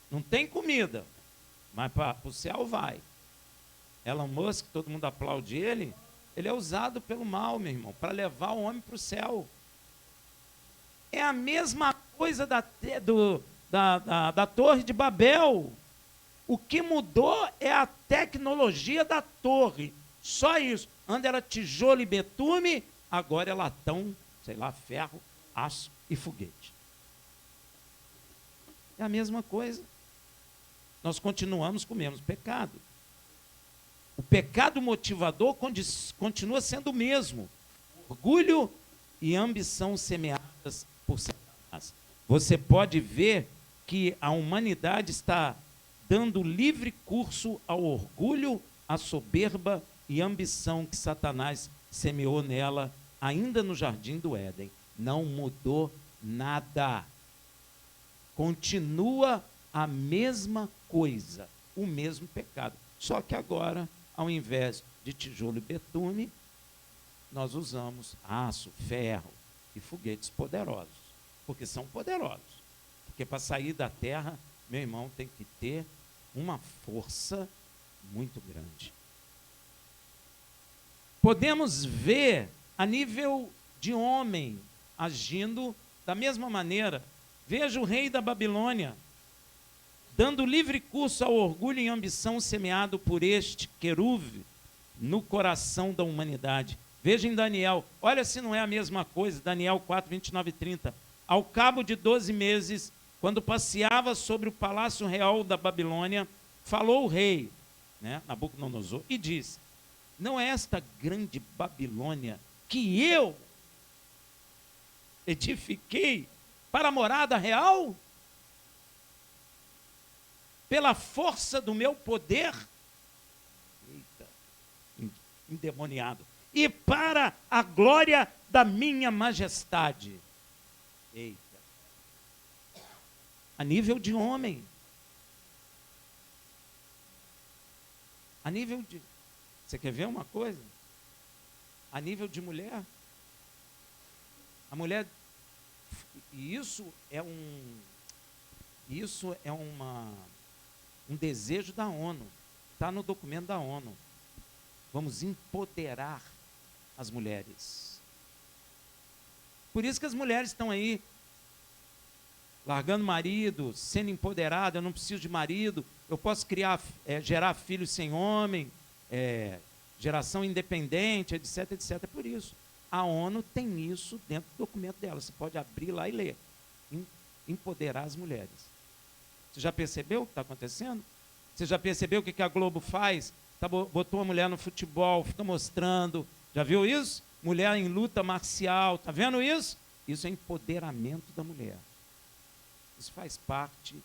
Não tem comida, mas para o céu vai. Elon Musk, todo mundo aplaude ele é usado pelo mal, meu irmão, para levar o homem para o céu. É a mesma coisa da Torre de Babel. O que mudou é a tecnologia da torre. Só isso. Antes era tijolo e betume, agora é latão, sei lá, ferro, aço e foguete. É a mesma coisa. Nós continuamos com o mesmo pecado. O pecado motivador continua sendo o mesmo. Orgulho e ambição semeadas por Satanás. Você pode ver que a humanidade está dando livre curso ao orgulho, à soberba e ambição que Satanás semeou nela ainda no jardim do Éden. Não mudou nada. Continua a mesma coisa, o mesmo pecado. Só que agora, ao invés de tijolo e betume, nós usamos aço, ferro e foguetes poderosos. Porque são poderosos. Porque para sair da terra, meu irmão, tem que ter uma força muito grande. Podemos ver a nível de homem agindo da mesma maneira. Veja o rei da Babilônia, dando livre curso ao orgulho e ambição semeado por este querube no coração da humanidade. Veja em Daniel, olha se não é a mesma coisa, Daniel 4, 29 e 30. Ao cabo de 12 meses, quando passeava sobre o palácio real da Babilônia, falou o rei, Nabucodonosor, e disse: não é esta grande Babilônia que eu edifiquei para a morada real? Pela força do meu poder? Eita, endemoniado. E para a glória da minha majestade. Eita. A nível de homem. A nível de... Você quer ver uma coisa? A nível de mulher. A mulher... E isso é um desejo da ONU. Está no documento da ONU. Vamos empoderar as mulheres. Por isso que as mulheres estão aí largando marido, sendo empoderada, eu não preciso de marido, eu posso gerar filhos sem homem, geração independente, etc, etc. É por isso. A ONU tem isso dentro do documento dela. Você pode abrir lá e ler. Empoderar as mulheres. Você já percebeu o que está acontecendo? Você já percebeu o que a Globo faz? Botou uma mulher no futebol, fica mostrando. Já viu isso? Mulher em luta marcial. Está vendo isso? Isso é empoderamento da mulher. Isso faz parte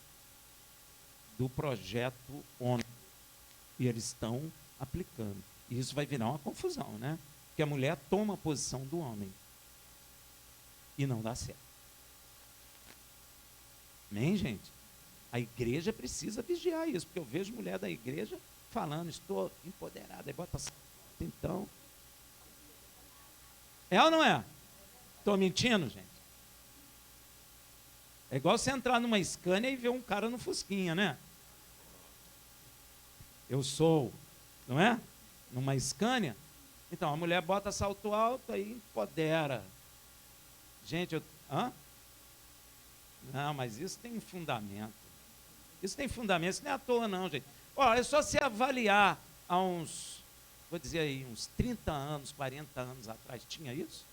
do projeto ONU. E eles estão aplicando. E isso vai virar uma confusão, né? Porque a mulher toma a posição do homem. E não dá certo. Amém, gente? A igreja precisa vigiar isso, porque eu vejo mulher da igreja falando, estou empoderada, aí bota então. É ou não é? Estou mentindo, gente? É igual você entrar numa Scania e ver um cara no Fusquinha, né? Eu sou, não é? Numa Scania. Então, a mulher bota salto alto, aí empodera. Gente, não, mas isso tem fundamento. Isso tem fundamento, isso não é à toa não, gente. Ó, é só se avaliar há uns, vou dizer aí, uns 30 anos, 40 anos atrás, tinha isso?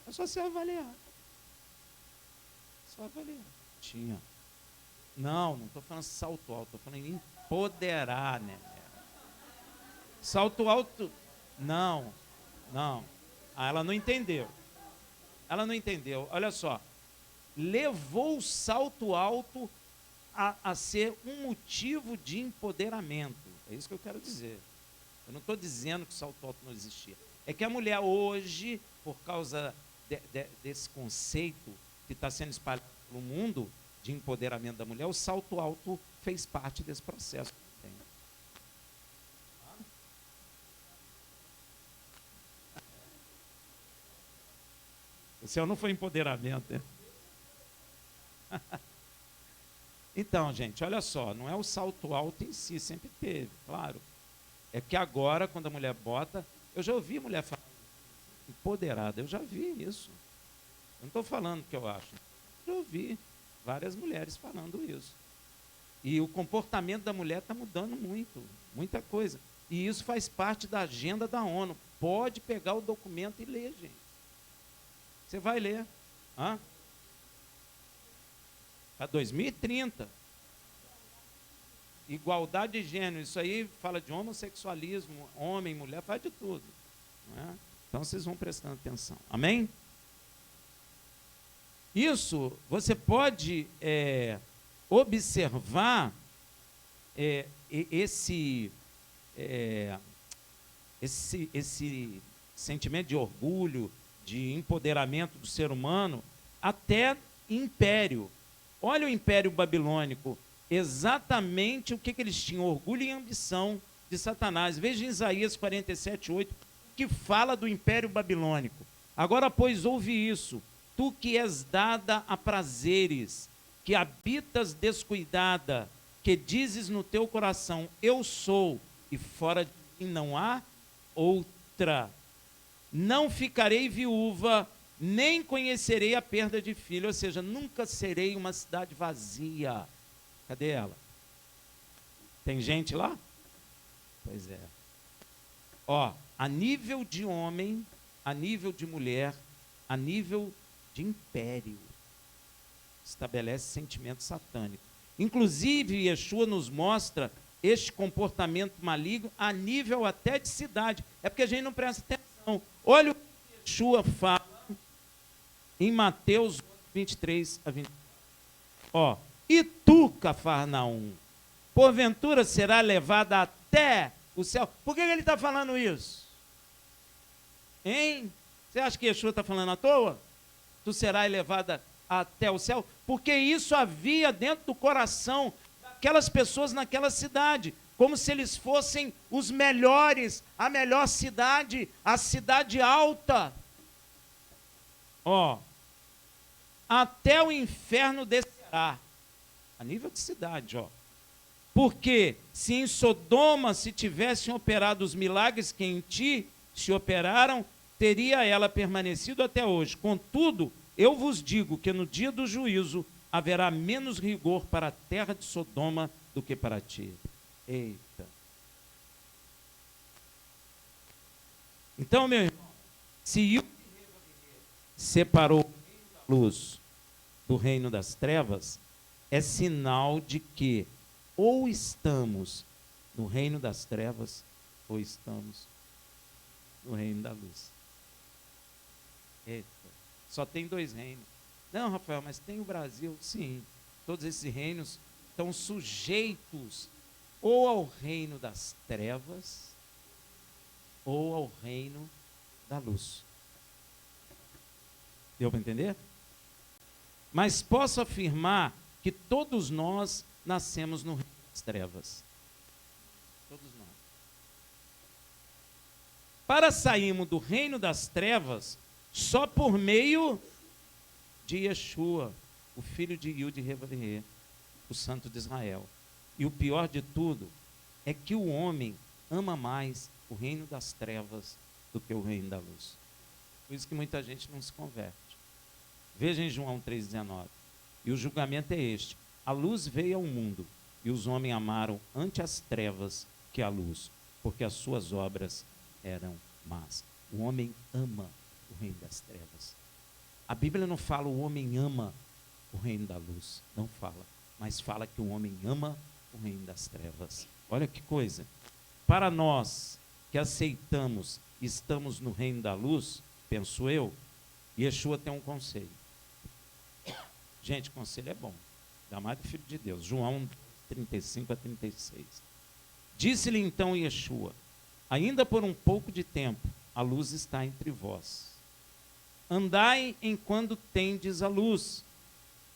É só se avaliar. Só avaliar. Tinha. Não estou falando salto alto, estou falando em empoderar, né? Salto alto, não. Ela não entendeu. Ela não entendeu. Olha só. Levou o salto alto a ser um motivo de empoderamento. É isso que eu quero dizer. Eu não estou dizendo que o salto alto não existia. É que a mulher hoje, por causa desse conceito que está sendo espalhado pelo mundo de empoderamento da mulher, o salto alto fez parte desse processo. O céu não foi empoderamento, né? Então, gente, olha só, não é o salto alto em si, sempre teve, claro. É que agora, quando a mulher bota, eu já ouvi mulher falar empoderada, eu já vi isso. Eu não estou falando o que eu acho. Eu já ouvi várias mulheres falando isso. E o comportamento da mulher está mudando muito, muita coisa. E isso faz parte da agenda da ONU. Pode pegar o documento e ler, gente. Você vai ler. Para 2030. Igualdade de gênero. Isso aí fala de homossexualismo, homem, mulher, faz de tudo. Não é? Então vocês vão prestando atenção. Amém? Isso, você pode observar esse sentimento de orgulho, de empoderamento do ser humano, até império. Olha o Império Babilônico, exatamente o que eles tinham, orgulho e ambição de Satanás. Veja em Isaías 47:8, que fala do Império Babilônico. Agora, pois, ouve isso, tu que és dada a prazeres, que habitas descuidada, que dizes no teu coração, eu sou, e fora de mim não há outra. Não ficarei viúva, nem conhecerei a perda de filho, ou seja, nunca serei uma cidade vazia. Cadê ela? Tem gente lá? Pois é. Ó, a nível de homem, a nível de mulher, a nível de império, estabelece sentimento satânico. Inclusive, Yeshua nos mostra este comportamento maligno a nível até de cidade. É porque a gente não presta atenção. Olha o que Yeshua fala em Mateus 23:20. Ó, e tu, Cafarnaum, porventura será levada até o céu. Por que ele está falando isso? Hein? Você acha que Yeshua está falando à toa? Tu serás elevada até o céu? Porque isso havia dentro do coração daquelas pessoas naquela cidade, como se eles fossem os melhores, a melhor cidade, a cidade alta. Ó, até o inferno descerá, a nível de cidade, ó. Porque se em Sodoma se tivessem operado os milagres que em ti se operaram, teria ela permanecido até hoje. Contudo, Eu vos digo que no dia do juízo haverá menos rigor para a terra de Sodoma do que para ti. Eita. Então, meu irmão, se separou o reino da luz do reino das trevas, é sinal de que ou estamos no reino das trevas ou estamos no reino da luz. Eita, só tem dois reinos. Não, Rafael, mas tem o Brasil. Sim, todos esses reinos estão sujeitos ou ao reino das trevas ou ao reino da luz. Deu para entender? Mas posso afirmar que todos nós nascemos no reino das trevas. Todos nós. Para sairmos do reino das trevas, só por meio de Yeshua, o filho de Yud Revavirê, o santo de Israel. E o pior de tudo é que o homem ama mais o reino das trevas do que o reino da luz. Por isso que muita gente não se converte. Veja em João 3,19. E o julgamento é este: a luz veio ao mundo, e os homens amaram ante as trevas que a luz, porque as suas obras eram más. O homem ama o reino das trevas. A Bíblia não fala o homem ama o reino da luz. Não fala. Mas fala que o homem ama o reino das trevas. Olha que coisa. Para nós que aceitamos e estamos no reino da luz, penso eu, Yeshua tem um conselho. Gente, conselho é bom. Ainda mais do Filho de Deus. João 35 a 36. Disse-lhe então Yeshua: ainda por um pouco de tempo, a luz está entre vós. Andai enquanto tendes a luz,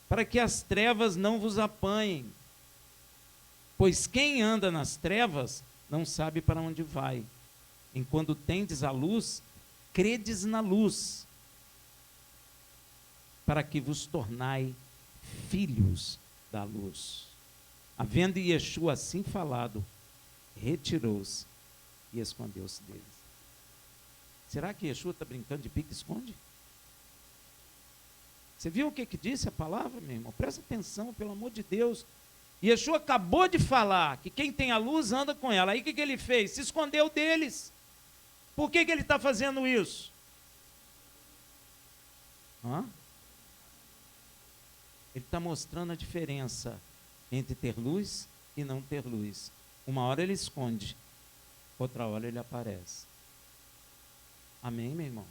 para que as trevas não vos apanhem. Pois quem anda nas trevas não sabe para onde vai. Enquanto tendes a luz, credes na luz, para que vos tornai filhos da luz. Havendo Yeshua assim falado, retirou-se e escondeu-se deles. Será que Yeshua está brincando de pique-esconde? Você viu o que disse a palavra, meu irmão? Presta atenção, pelo amor de Deus. Yeshua acabou de falar que quem tem a luz anda com ela. Aí o que ele fez? Se escondeu deles. Por que ele está fazendo isso? Ele está mostrando a diferença entre ter luz e não ter luz. Uma hora ele esconde, outra hora ele aparece. Amém, meu irmão?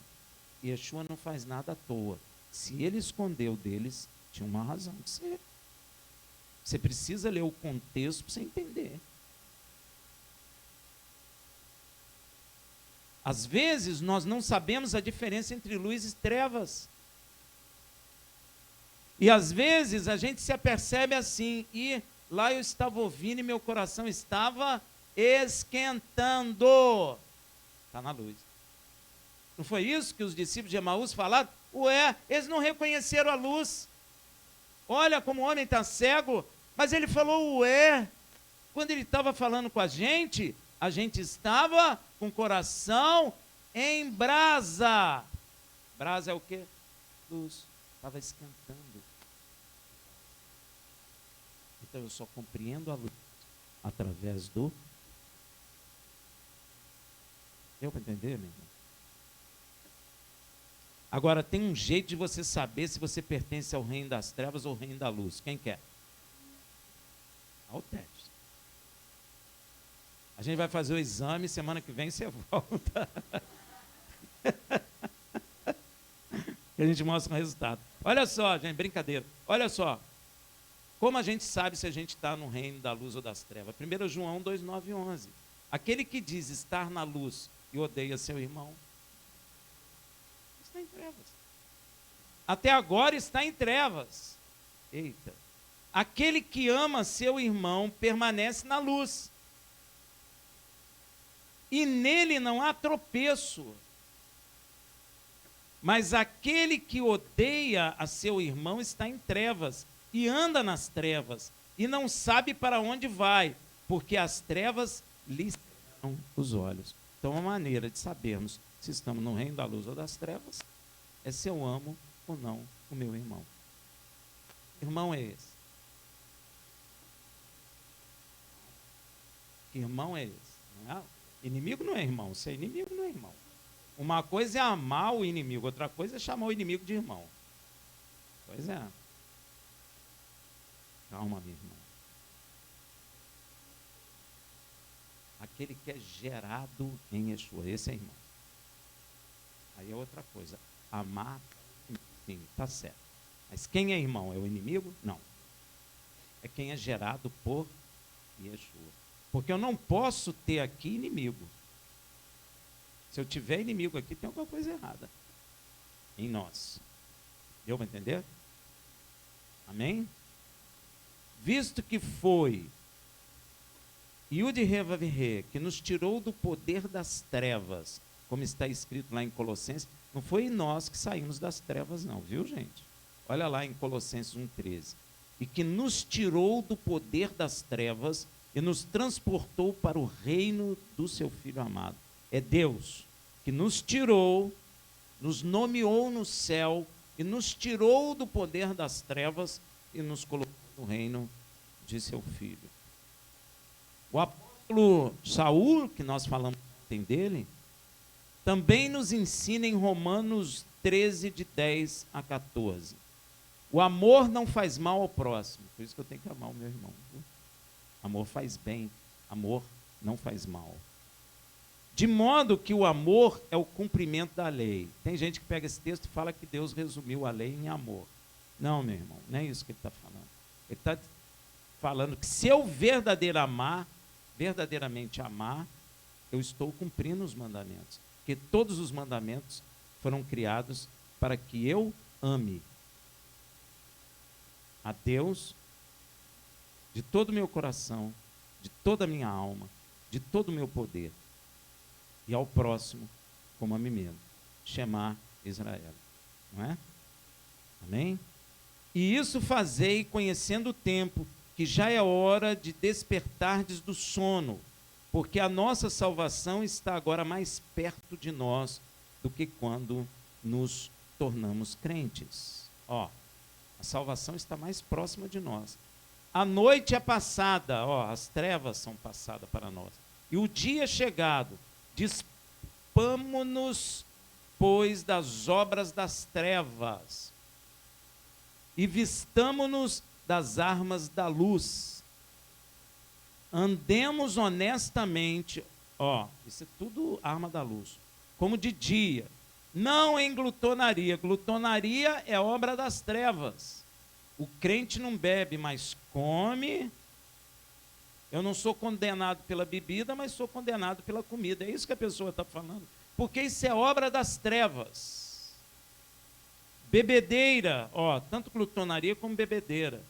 Yeshua não faz nada à toa. Se ele escondeu deles, tinha uma razão de ser. Você precisa ler o contexto para você entender. Às vezes, nós não sabemos a diferença entre luz e trevas. E às vezes, a gente se apercebe assim, e lá eu estava ouvindo e meu coração estava esquentando. Está na luz. Não foi isso que os discípulos de Emaús falaram? Ué, eles não reconheceram a luz. Olha como o homem está cego. Mas ele falou ué. Quando ele estava falando com a gente estava com o coração em brasa. Brasa é o quê? Luz. Estava esquentando. Então eu só compreendo a luz através do... Deu para entender, meu irmão? Agora, tem um jeito de você saber se você pertence ao reino das trevas ou ao reino da luz. Quem quer? Ao teste. A gente vai fazer o exame, semana que vem você volta. E a gente mostra o resultado. Olha só, gente, brincadeira. Olha só. Como a gente sabe se a gente está no reino da luz ou das trevas? 1 João 2, 9 e 11. Aquele que diz estar na luz e odeia seu irmão, está em trevas. Até agora está em trevas. Eita. Aquele que ama seu irmão permanece na luz. E nele não há tropeço. Mas aquele que odeia a seu irmão está em trevas e anda nas trevas e não sabe para onde vai, porque as trevas lhe cegam os olhos. Então, a maneira de sabermos se estamos no reino da luz ou das trevas é se eu amo ou não o meu irmão. Que irmão é esse? Que irmão é esse? Não é? Inimigo não é irmão, se é inimigo não é irmão. Uma coisa é amar o inimigo, outra coisa é chamar o inimigo de irmão. Pois é. Calma, minha irmã. Aquele que é gerado em Yeshua, esse é irmão. Aí é outra coisa. Amar, sim, está certo. Mas quem é irmão? É o inimigo? Não. É quem é gerado por Yeshua. Porque eu não posso ter aqui inimigo. Se eu tiver inimigo aqui, tem alguma coisa errada em nós. Deu para entender? Amém? Visto que foi Yud-Heh-Vav-Heh, que nos tirou do poder das trevas, como está escrito lá em Colossenses, não foi nós que saímos das trevas não, viu gente? Olha lá em Colossenses 1,13. E que nos tirou do poder das trevas e nos transportou para o reino do seu Filho amado. É Deus que nos tirou, nos nomeou no céu e nos tirou do poder das trevas e nos colocou no reino de seu Filho. O apóstolo Saul, que nós falamos ontem dele, também nos ensina em Romanos 13, de 10 a 14. O amor não faz mal ao próximo, por isso que eu tenho que amar o meu irmão. Viu? Amor faz bem, amor não faz mal. De modo que o amor é o cumprimento da lei. Tem gente que pega esse texto e fala que Deus resumiu a lei em amor. Não, meu irmão, não é isso que ele está falando. Ele está falando que se eu verdadeiramente amar, eu estou cumprindo os mandamentos. Porque todos os mandamentos foram criados para que eu ame a Deus de todo o meu coração, de toda a minha alma, de todo o meu poder, e ao próximo como a mim mesmo. Shema Israel. Não é? Amém? E isso fazei conhecendo o tempo, que já é hora de despertardes do sono, porque a nossa salvação está agora mais perto de nós do que quando nos tornamos crentes. Ó, a salvação está mais próxima de nós. A noite é passada, ó, as trevas são passadas para nós. E o dia é chegado. Dispamo-nos, pois, das obras das trevas e vistamo-nos das armas da luz. Andemos honestamente, ó, isso é tudo arma da luz, como de dia, não em glutonaria. Glutonaria é obra das trevas. O crente não bebe, mas come. Eu não sou condenado pela bebida, mas sou condenado pela comida. É isso que a pessoa está falando. Porque isso é obra das trevas. Bebedeira, ó, tanto glutonaria como bebedeira.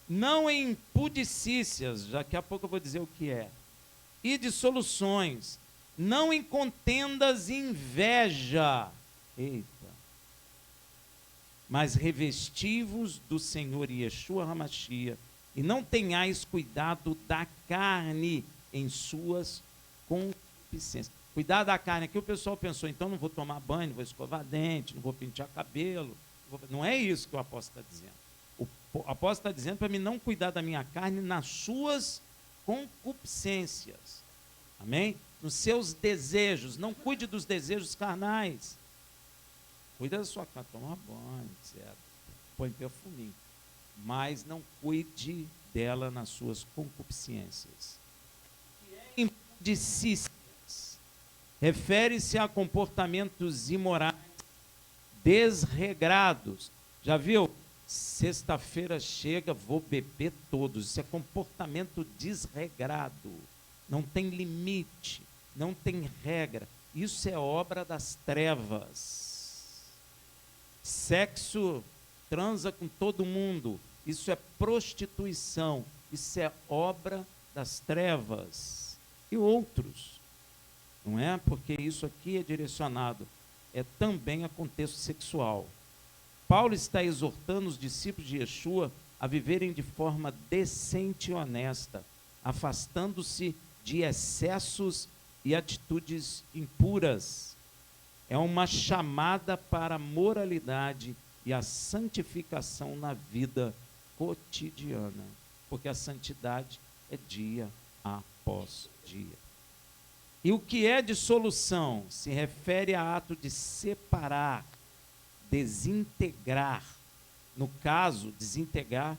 Não em impudicícias, daqui a pouco eu vou dizer o que é. E dissoluções. Não em contendas e inveja. Eita. Mas revestivos do Senhor Yeshua HaMashiach, e não tenhais cuidado da carne em suas concupiscências. Cuidado da carne, aqui o pessoal pensou, então não vou tomar banho, não vou escovar dente, não vou pentear cabelo. Não é isso que o apóstolo está dizendo. O apóstolo está dizendo para mim não cuidar da minha carne nas suas concupiscências. Amém? Nos seus desejos. Não cuide dos desejos carnais. Cuida da sua carne, toma banho, etc. Põe perfuminho. Mas não cuide dela nas suas concupiscências. Impudicícias refere-se a comportamentos imorais, desregrados. Já viu? Sexta-feira chega, vou beber todos. Isso é comportamento desregrado. Não tem limite, não tem regra. Isso é obra das trevas. Sexo, transa com todo mundo. Isso é prostituição. Isso é obra das trevas. E outros. Não é? Porque isso aqui é direcionado também a contexto sexual. Paulo está exortando os discípulos de Yeshua a viverem de forma decente e honesta, afastando-se de excessos e atitudes impuras. é uma chamada para a moralidade e a santificação na vida cotidiana, porque a santidade é dia após dia. E o que é dissolução? Se refere a ato de separar, desintegrar. No caso, desintegrar,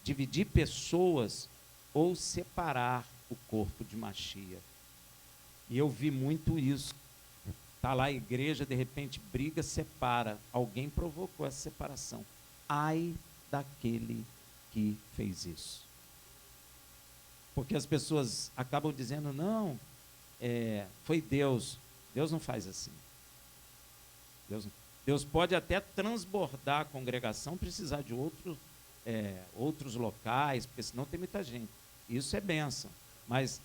dividir pessoas ou separar o corpo de Machia. E eu vi muito isso. Está lá a igreja, de repente briga, separa. Alguém provocou essa separação. Ai daquele que fez isso. Porque as pessoas acabam dizendo, não, foi Deus. Deus não faz assim. Deus pode até transbordar a congregação, precisar de outros locais, porque senão tem muita gente. Isso é bênção. Mas,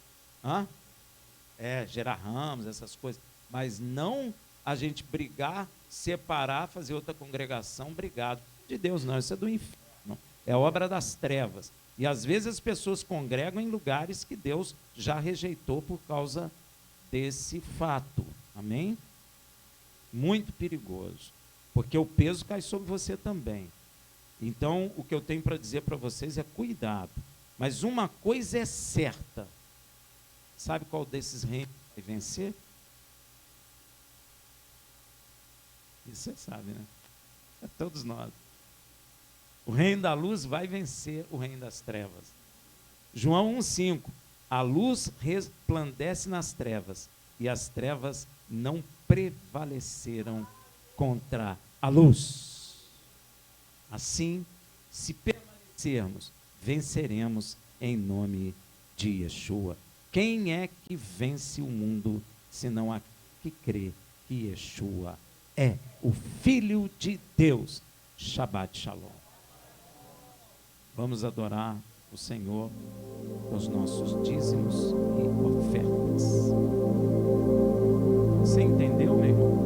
gerar ramos, essas coisas. Mas não a gente brigar, separar, fazer outra congregação, brigado. De Deus não, isso é do inferno. É obra das trevas. E às vezes as pessoas congregam em lugares que Deus já rejeitou por causa desse fato. Amém? Muito perigoso. Porque o peso cai sobre você também. Então, o que eu tenho para dizer para vocês é cuidado. Mas uma coisa é certa. Sabe qual desses reinos vai vencer? Isso você sabe, né? É todos nós. O reino da luz vai vencer o reino das trevas. João 1,5. A luz resplandece nas trevas, e as trevas não prevaleceram contra a luz. Assim, se permanecermos, venceremos em nome de Yeshua. Quem é que vence o mundo, senão aquele que crê que Yeshua é o Filho de Deus? Shabbat Shalom. Vamos adorar o Senhor com os nossos dízimos e ofertas. Você entendeu, meu irmão?